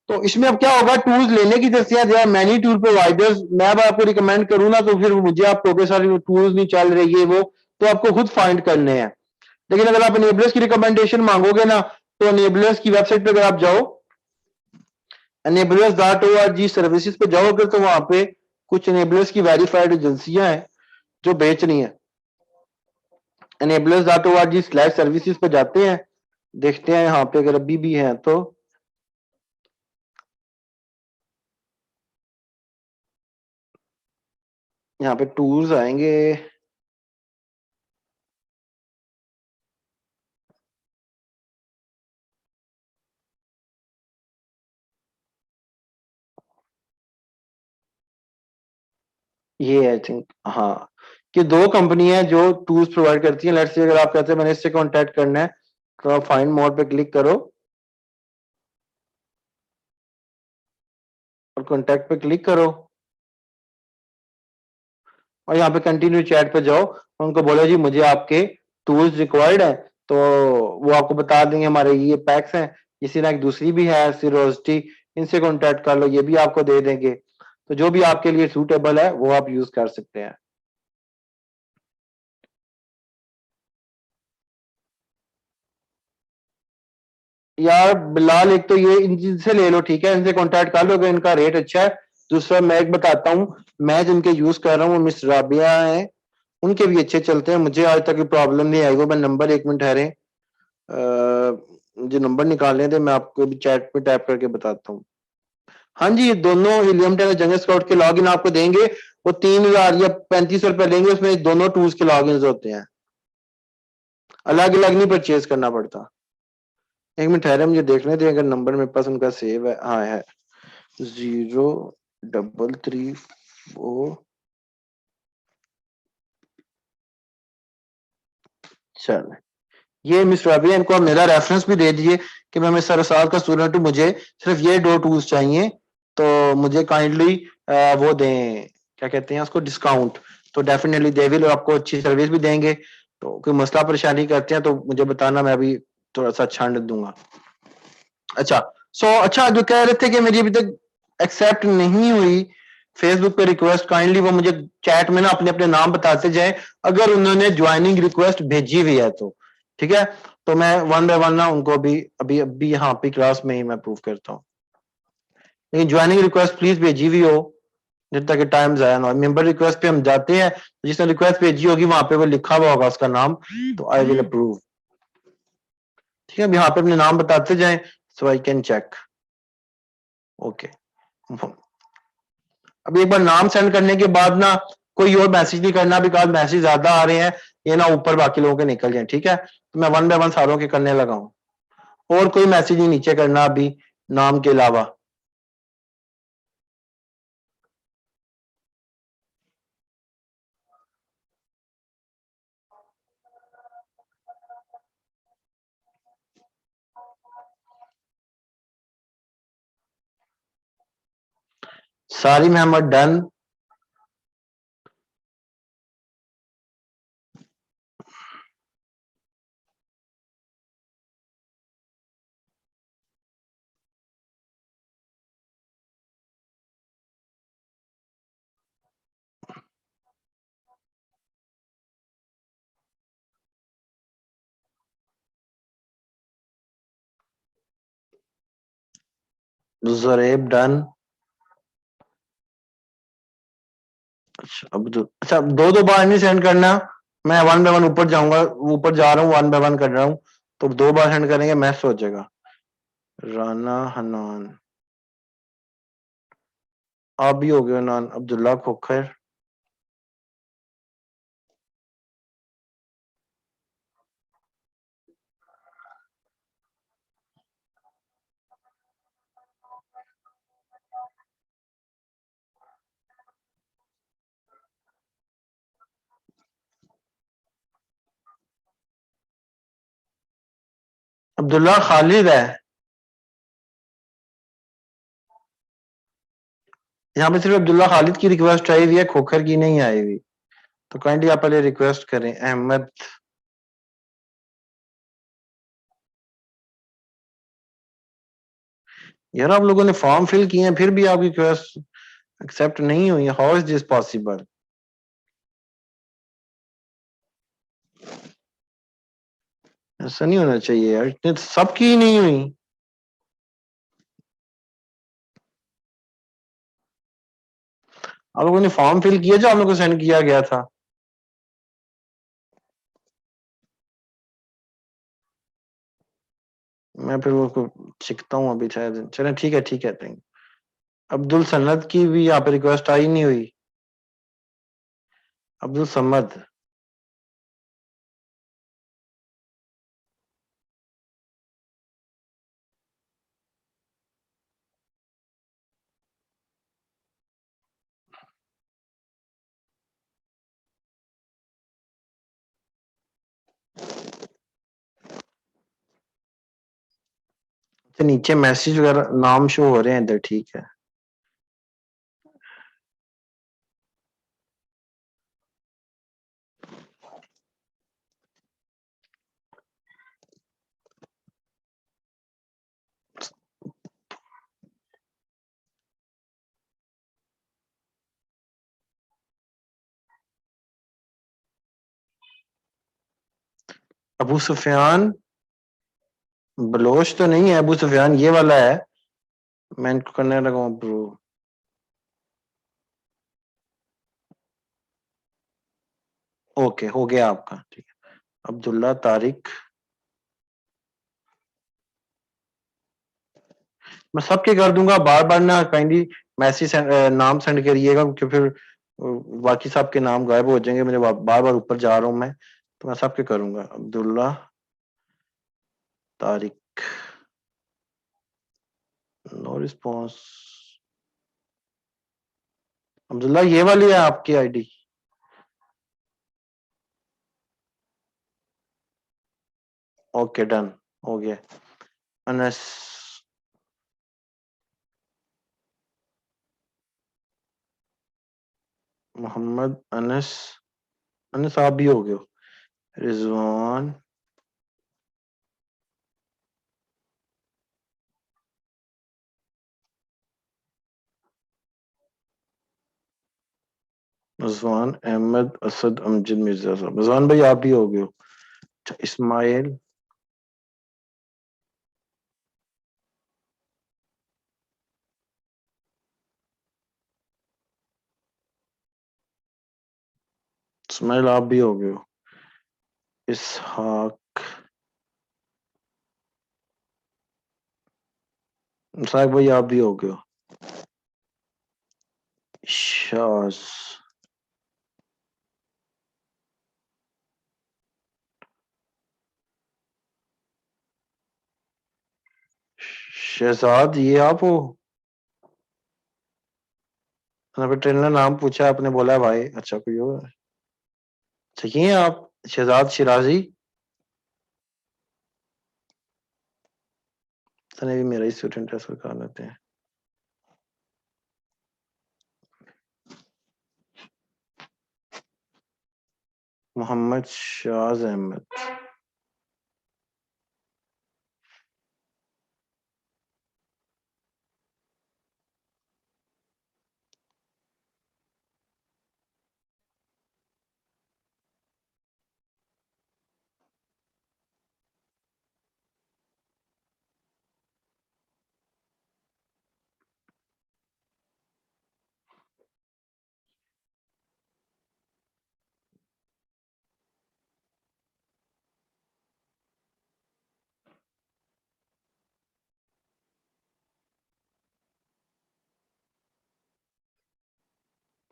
तो इसमें अब क्या होगा, टूल्स लेने की दस्तियां, देयर मैनी टूल प्रोवाइडर्स। मैं अब आपको रिकमेंड करूँ ना तो फिर मुझे आप टोके सारे टूल्स नहीं चल रही है वो, तो आपको खुद फाइंड करने हैं। लेकिन अगर आप एनेबलर्स की रिकमेंडेशन मांगोगे ना, तो एनेबलर्स की वेबसाइट पे अगर आप जाओ, enablers dot O R G services पे जाओगे तो वहां पे कुछ एनेबलर्स की वेरीफाइड एजेंसियां हैं जो बेच रही हैं। Enablers dot O R G slash services पे जाते हैं, देखते हैं यहाँ पे अगर अभी भी हैं तो। यहाँ पे टूल्स आएंगे, ये आई थिंक हाँ, कि दो कंपनी है जो टूल्स प्रोवाइड करती है। लेट्स से अगर आप कहते हैं मैंने इससे कांटेक्ट करना है तो आप फाइंड मोड पे क्लिक करो और कांटेक्ट पे क्लिक करो और यहाँ पे कंटिन्यू चैट पे जाओ और उनको बोलो जी मुझे आपके टूल्स रिक्वायर्ड है, तो वो आपको बता देंगे हमारे ये पैक्स हैं। इसी तरह एक दूसरी भी है सिरोसिटी, इनसे कांटेक्ट कर लो, ये भी आपको दे देंगे। तो जो भी आपके लिए सूटेबल है वो आप यूज कर सकते हैं। यार बिलाल, एक तो ये इनसे ले लो, ठीक है, इनसे कांटेक्ट कर लो अगर इनका रेट अच्छा है। दूसरा मैं एक बताता हूँ, मैं जिनके यूज कर रहा हूँ मिस राबिया है, उनके भी अच्छे चलते हैं, मुझे आज तक कोई प्रॉब्लम नहीं आई। वो मैं नंबर एक मिनट ठहरे, जो नंबर निकालने थे मैं आपको भी चैट पे टाइप करके बताता हूँ। हाँ जी, ये दोनों हिलियम टेन जंगल स्काउट के लॉगिन आपको देंगे। वो 3,000 या 3500 रुपए लेंगे, उसमें दोनों टूल्स के लॉगिन होते हैं, अलग अलग नहीं परचेज करना पड़ता। एक मिनट ठहरे, मुझे देखने थे अगर नंबर मेरे पास उनका सेव है। हाँ है, 03334। चल, ये मिस राबिया, इनको आप मेरा रेफरेंस भी दे दीजिए कि मैं 17 साल का स्टूडेंट हूँ, मुझे सिर्फ ये दो टूल्स चाहिए, तो मुझे काइंडली वो दें, क्या कहते हैं उसको, डिस्काउंट। तो डेफिनेटली दे विल, आपको अच्छी सर्विस भी देंगे। तो कोई मसला परेशानी करते हैं तो मुझे बताना, मैं भी थोड़ा सा छांट दूंगा। अच्छा, अच्छा, जो कह रहे थे कि मेरी अभी तक एक्सेप्ट नहीं हुई फेसबुक पे रिक्वेस्ट, काइंडली वो मुझे चैट में ना अपने अपने नाम बताते जाए, अगर उन्होंने ज्वाइनिंग रिक्वेस्ट भेजी हुई है तो। ठीक है, तो मैं वन बाय वन ना उनको अभी अभी अभी यहाँ पे क्लास में ही मैं प्रूव करता हूँ। लेकिन ज्वाइनिंग रिक्वेस्ट प्लीज भेजी हुई हो, जब तक टाइम जाया ना हो। मेंबर रिक्वेस्ट पे हम जाते हैं, जिसने रिक्वेस्ट भेजी होगी वहां पे वो लिखा हुआ होगा उसका नाम, तो आई विल अप्रूव। ठीक है, अब यहाँ पे अपने नाम बताते जाएं सो आई कैन चेक। ओके, अब एक बार नाम सेंड करने के बाद ना कोई और मैसेज नहीं करना, बिकॉज मैसेज ज्यादा आ रहे हैं, ये ना ऊपर बाकी लोगों के निकल जाए। ठीक है, तो मैं वन बाय वन सारों के करने लगा हूँ, और कोई मैसेज नहीं नीचे करना अभी नाम के अलावा। सारी मोहम्मद डन। जुरेब डन। अच्छा, अब अच्छा, दो दो बार नहीं सेंड करना, मैं वन बाय वन ऊपर जाऊंगा, ऊपर जा रहा हूँ, वन बाय वन कर रहा हूँ, तो दो बार सेंड करेंगे मैच हो जाएगा। राना हनान, आप भी हो गए नान, अब्दुल्ला खोखर। अब्दुल्ला खालिद है, यहाँ पे सिर्फ अब्दुल्ला खालिद की रिक्वेस्ट आई हुई है, खोखर की नहीं आई हुई। तो काइंडली आप पहले रिक्वेस्ट करें। अहमद, यार आप लोगों ने फॉर्म फिल किए हैं फिर भी आपकी रिक्वेस्ट एक्सेप्ट नहीं हुई, हाउ इज दिस पॉसिबल? ऐसा नहीं होना चाहिए यार, इतने तो सबकी ही नहीं हुई। आप लोगों ने फॉर्म फिल किया जो आप लोगों को सेंड किया गया था? मैं फिर वो चिखता हूँ अभी शायद। चले ठीक है थैंक। अब्दुल सन्नत की भी यहाँ पे रिक्वेस्ट आई नहीं हुई। अब्दुल समद। तो नीचे मैसेज वगैरह नाम शो हो रहे हैं इधर, ठीक है। अबू सुफियान बलोच तो नहीं है, अबू सुफियान ये वाला है। मैं इनको करने लगा ब्रो। ओके हो गया आपका, ठीक है। अब्दुल्ला तारिक। मैं सबके कर दूंगा, बार बार ना काइंडली मैसेज नाम सेंड करिएगा, क्योंकि फिर बाकी सबके नाम गायब हो जाएंगे। मुझे बार बार ऊपर जा रहा हूँ मैं, तो मैं सबके करूंगा। अब्दुल्ला तारिक। No response. अब्दुल्ला ये वाली है आपकी आईडी? ओके डन, हो गया। अनस। मोहम्मद अनस। अनस आप भी हो गए हो। रिजवान। रिजवान अहमद असद अमजद मिर्जा साहब। रिजवान भाई आप भी हो गए हो। अच्छा, इस्माइल। इस्माइल आप भी हो गए हो। इसहाक। इसहाक भाई आप भी हो गए हो। शाज। शहजाद ये आप हो? मैंने ट्रेनर नाम पूछा, आपने बोला है भाई। अच्छा कोई और? अच्छा ये हैं आप शहजाद शिराजी? तने भी मेरा ही स्टूडेंट है, सरकार लेते हैं। मोहम्मद शाज अहमद।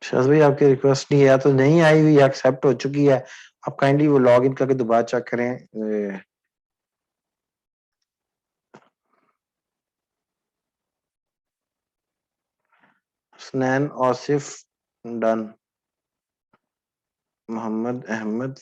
शाज भाई आपकी रिक्वेस्ट नहीं है तो नहीं आई हुई, एक्सेप्ट हो चुकी है। आप काइंडली वो लॉग इन करके दोबारा चेक करें। हसनैन आसिफ डन। मोहम्मद अहमद।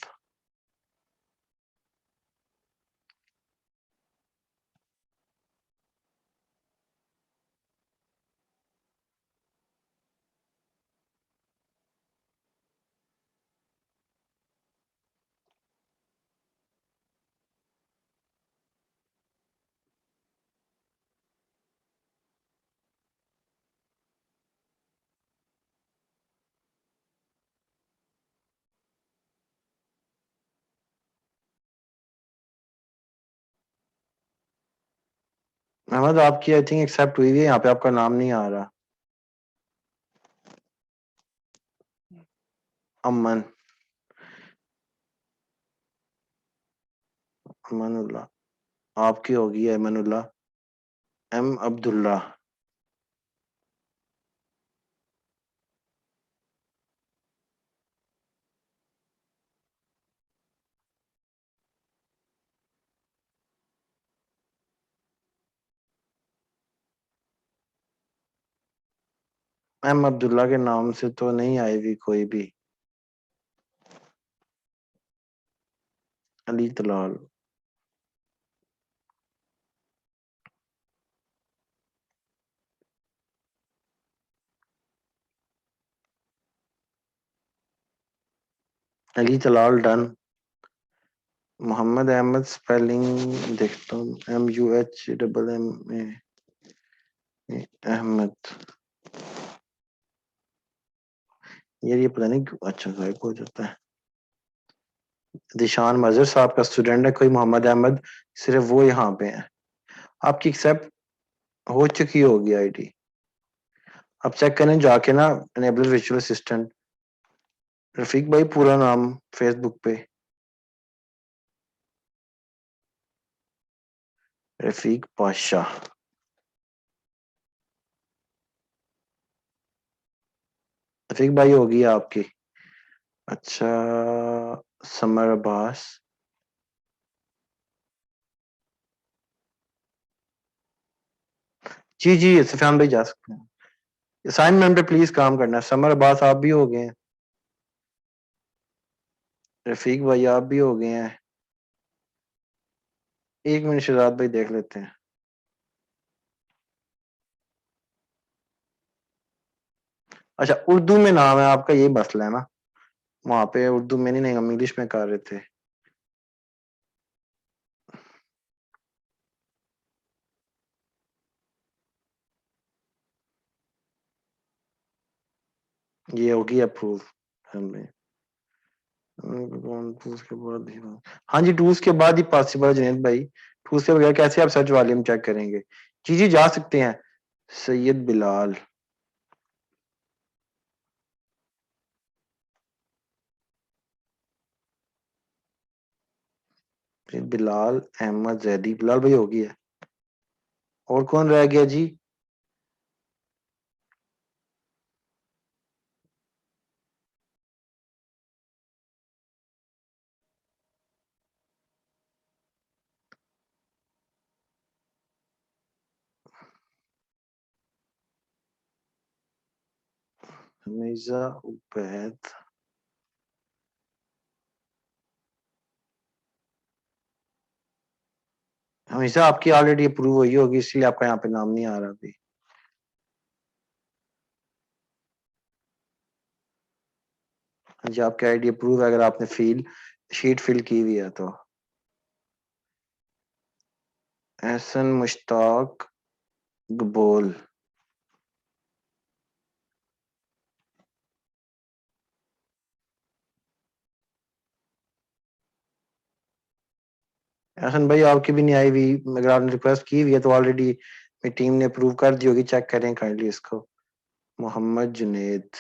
अहमद आपकी आई थिंक एक्सेप्ट हुई है, यहाँ पे आपका नाम नहीं आ रहा। अमन, अमनुल्लाह आपकी होगी अमनुल्लाह। एम अब्दुल्ला, एम अब्दुल्ला के नाम से तो नहीं आई हुई कोई भी। अली तलाल, अली तलाल डन। मोहम्मद अहमद स्पेलिंग देखता हूँ, MUH, अहमद। ये पता नहीं क्यों अच्छा गायब हो जाता है। दिशान मजहर साहब का स्टूडेंट है कोई मोहम्मद अहमद, सिर्फ वो यहाँ पे है। आपकी एक्सेप्ट हो चुकी होगी आईडी। अब चेक करें जाके ना, एनेबल विजुअल असिस्टेंट। रफीक भाई पूरा नाम फेसबुक पे, रफीक पाशा। रफीक भाई होगी आपकी। अच्छा, समर अब्बास। जी जी, सफियान भाई जा सकते हैं। असाइनमेंट पे प्लीज काम करना है। समर अब्बास आप भी हो गए हैं। रफीक भाई आप भी हो गए हैं। एक मिनट शहजाद भाई देख लेते हैं। अच्छा, उर्दू में नाम है आपका, ये मसला है ना। वहां पे उर्दू में नहीं, हम इंग्लिश में कर रहे थे। ये होगी अप्रूव हमें। टूल्स के बाद ही, हाँ जी, टूल्स के बाद ही पॉसिबल है जुनेद भाई। टूल्स के बगैर कैसे आप सर्च वॉल्यूम चेक करेंगे। जी जी जा सकते हैं। सैयद बिलाल, फिर बिलाल अहमद जैदी, बिलाल भाई होगी है। और कौन रह गया जी। हमीजा उबैद। हमेशा आपकी ऑलरेडी अप्रूव हुई होगी, इसलिए आपका यहाँ पे नाम नहीं आ रहा अभी। हाँ जी, आपकी आईडी अप्रूव है अगर आपने शीट फिल की हुई है तो। एहसन मुश्ताक गबोल। एहसन भाई आपकी भी नहीं आई हुई, अगर आपने रिक्वेस्ट की हुई है तो ऑलरेडी मेरी टीम ने अप्रूव कर दी होगी, चेक करें काइंडली इसको। मोहम्मद जुनेद।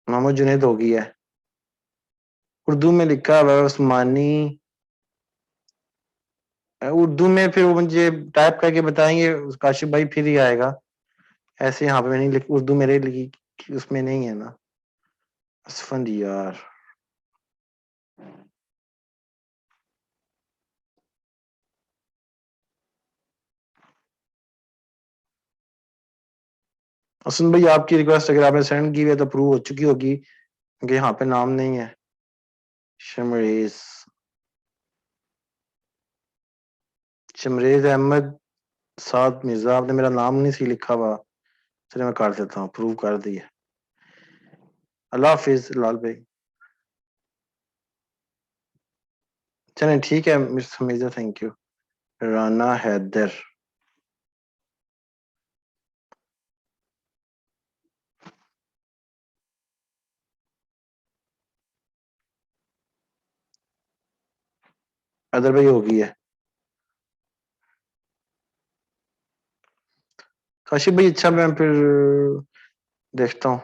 मोहम्मद जुनेद होगी है। उर्दू में लिखा हुआ है उस्मानी। उर्दू में फिर वो मुझे टाइप करके बताएंगे काशिफ भाई, फिर ही आएगा। ऐसे यहाँ पे नहीं लिख, उर्दू मेरे लिखी उसमें नहीं है ना। असफंद यार। असन भाई आपकी रिक्वेस्ट अगर आपने सेंड की हुई है तो अप्रूव हो चुकी होगी, क्योंकि यहाँ पे नाम नहीं है। शमरेज, शमरेज अहमद साद मिर्जा, आपने मेरा नाम नहीं सी लिखा हुआ। चलिए मैं कर देता हूँ, अप्रूव कर दिया। अल्लाह हाफिज लाल भाई। चलें ठीक है miss Hamiza, thank you. Rana Haider, अदर भाई होगी है। काशिफ भाई अच्छा, मैं फिर देखता हूँ।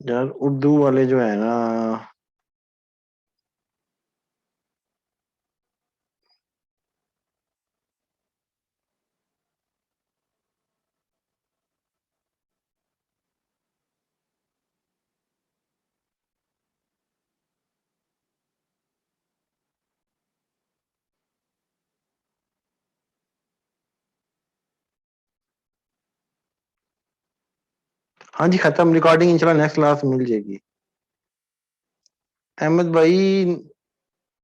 यार उर्दू वाले जो है ना, हाँ जी खत्म, रिकॉर्डिंग इंशाल्लाह नेक्स्ट क्लास में मिल जाएगी। अहमद भाई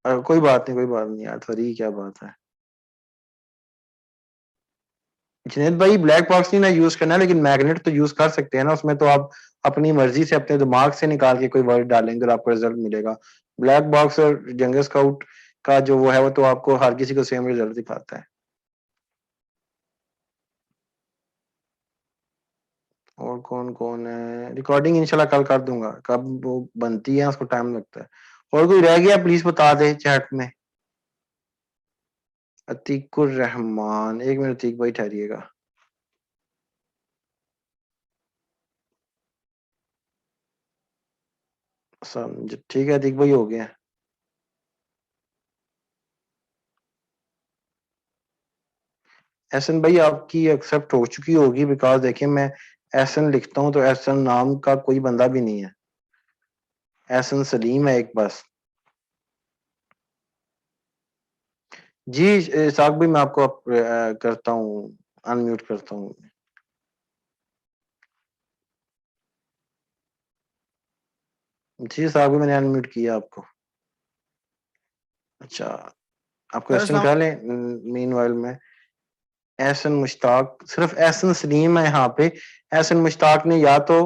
कोई बात नहीं, कोई बात नहीं यार, सॉरी क्या बात है। जुनेद भाई ब्लैक बॉक्स नहीं ना यूज करना है, लेकिन मैग्नेट तो यूज कर सकते हैं ना, उसमें तो आप अपनी मर्जी से अपने दिमाग से निकाल के कोई वर्ड डालेंगे और आपको रिजल्ट मिलेगा। ब्लैक बॉक्स और जंगल स्काउट का जो वो है, वो तो आपको हर किसी को सेम रिजल्ट दिखाता है। और कौन कौन है, रिकॉर्डिंग इंशाल्लाह कल कर दूंगा, कब वो बनती है उसको टाइम लगता है। और कोई रह गया प्लीज बता दे चैट में। अतीकुर रहमान, एक मिनट अतीक भाई ठहरिएगा। समझ, ठीक है अतीक भाई हो गया। एहसन भाई आपकी एक्सेप्ट हो चुकी होगी, बिकॉज देखिए मैं एहसन लिखता हूँ तो एहसन नाम का कोई बंदा भी नहीं है, एहसन सलीम है एक बस। जी साग भाई मैं आपको करता हूँ, अनम्यूट करता हूँ। जी साग भाई मैंने अनम्यूट किया आपको। अच्छा, आप सर क्वेश्चन अस्सलाम। कर लें मीन वाइल में। एहसन मुश्ताक, सिर्फ एहसन सलीम है यहाँ पे। एहसन मुश्ताक ने या तो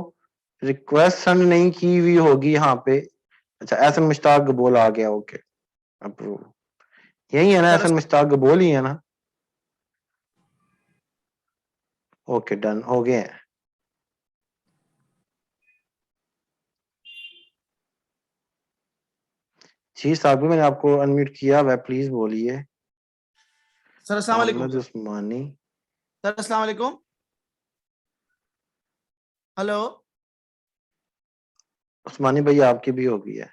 रिक्वेस्ट सेंड नहीं की हुई होगी यहाँ पे। अच्छा एहसन मुश्ताक गबोल आ गया, ओके अप्रूव। यही है ना, सर एहसन मुश्ताक गबोल ही है ना। ओके डन हो गए हैं। जी साहब मैंने आपको अनम्यूट किया, वह प्लीज बोलिए। सर अस्सलाम वालेकुम मोहम्मद सर। उस्मानी। सर अस्सलाम वालेकुम। हेलो। उस्मानी भाई आपकी भी हो गई है।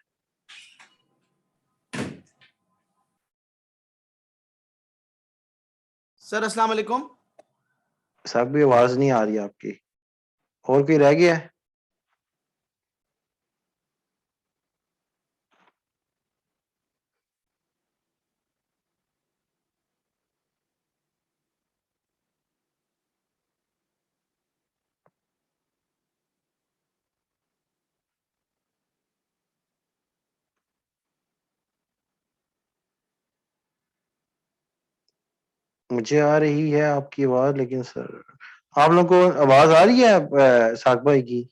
सर अस्सलाम वालेकुम। साहब भी आवाज नहीं आ रही आपकी। और कोई रह गया है? मुझे आ रही है आपकी आवाज, लेकिन सर आप लोगों को आवाज आ रही है साग भाई की?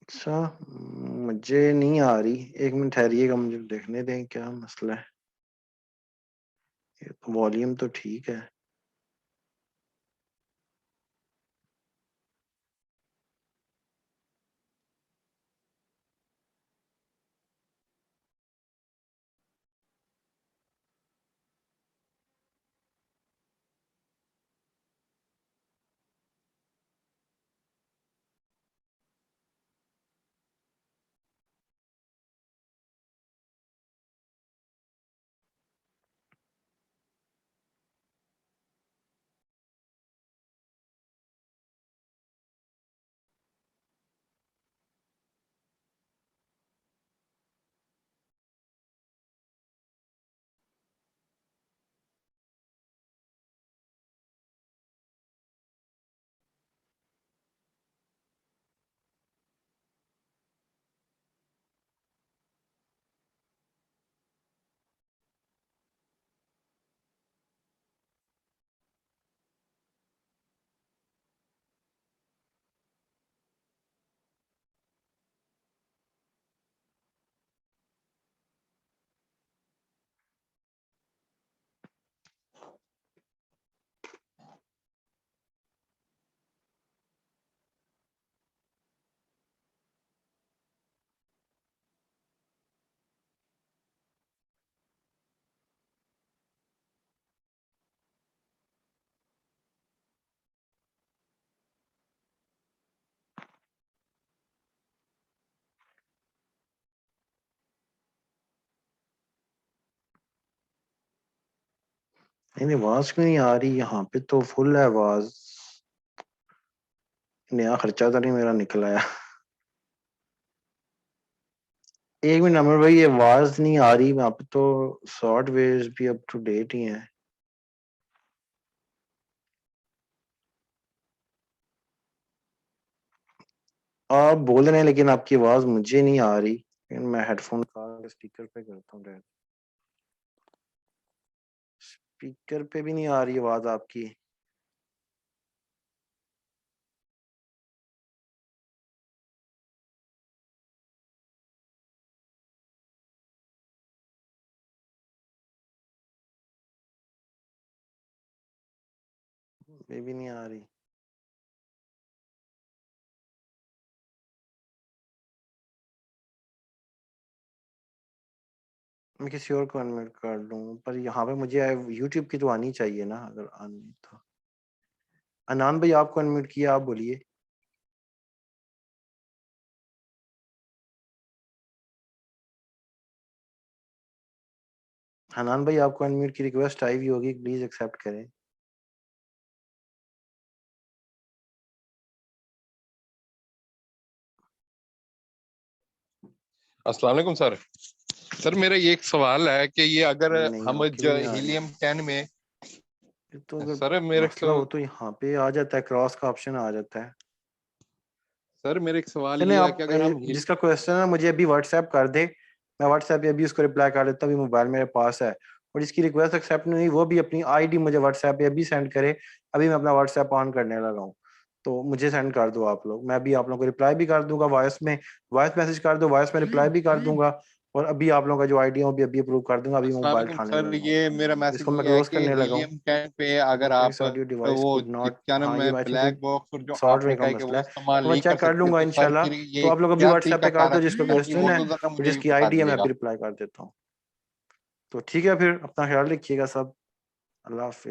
अच्छा मुझे नहीं आ रही, एक मिनट ठहरिएगा, मुझे देखने दें क्या मसला है। ये तो वॉल्यूम तो ठीक है। नहीं आवाज क्यों नहीं आ रही? यहाँ पे तो फुल है आवाज। नया खर्चा तो नहीं मेरा निकला है। एक मिनट अमर भाई, ये आवाज नहीं आ रही वहां पे तो। सॉफ्टवेयर भी अप टू डेट ही है। आप बोल रहे हैं लेकिन आपकी आवाज मुझे नहीं आ रही। मैं हेडफोन का स्पीकर पे करता हूँ। स्पीकर पे भी नहीं आ रही आवाज आपकी। ये भी नहीं आ रही। मैं किसी और को अनम्यूट कर लूँ, पर यहाँ पे मुझे यूट्यूब की तो आनी चाहिए ना, अगर आनी तो। अनान भाई आपको अनम्यूट किया, आप बोलिए। हनान भाई आपको अनम्यूट की रिक्वेस्ट आई हुई होगी, प्लीज एक्सेप्ट करें। अस्सलाम वालेकुम सर। सर मेरा ये एक सवाल है कि ये अगर नहीं हम आपकी भी नहीं आ रही। हीलियम 10 में ये तो अगर सर मेरे मसला हो तो यहाँ पे आ जाता है, क्रॉस का ऑप्शन आ जाता है। सर मेरे एक सवाल चलें, ये है आप कि अगर हम जिसका क्वेश्चन है मुझे अभी व्हाट्सएप कर दे। मैं व्हाट्सएप पे अभी उसको रिप्लाई कर देता हूँ, अभी मोबाइल मेरे पास है। और जिसकी रिक्वेस्ट एक्सेप्ट नहीं हुई वो भी अपनी आईडी मुझे व्हाट्सएप पे अभी सेंड करे। अभी मैं अपना व्हाट्सएप ऑन करने लगा हूँ। तो मुझे सेंड कर दो आप लोग, मैं अभी आप लोगों को रिप्लाई भी कर दूंगा वॉइस में। वॉइस मैसेज कर दो, वॉइस में रिप्लाई भी कर दूंगा। और अभी आप लोगों का जो आईडी है वो भी अभी अप्रूव कर दूंगा। अभी मैं अस्सलाम मोबाइल वालेकुम उठाने सर, लगा हूँ। ये मेरा इसको मैसेज मैं ये है क्लोज कि करने लगा हूँ। हीलियम 10 पे अगर वर्टेक्स आप ऑडियो डिवाइस वो कुड नॉट। क्या नाम हाँ, है ये आई थिंक कोई ब्लैक बॉक्स और जो आपने सॉफ्टवेयर का कहा कि मसला वो है। इस्तेमाल तो मैं नहीं चेक कर कर सकते, लूंगा तो सर इंशाल्लाह। फिर तो ये आप लोग अभी क्या व्हाट्सएप तरीका पे कर कार दो, है जिसको होगी, क्वेश्चन वो है। तो जरा और मुझे जिसकी बता आईडी है मैं दीजिएगा। अभी रिप्लाई कर देता हूँ। तो ठीक है, फिर अपना ख्याल रखिएगा सब। अल्लाह हाफिज।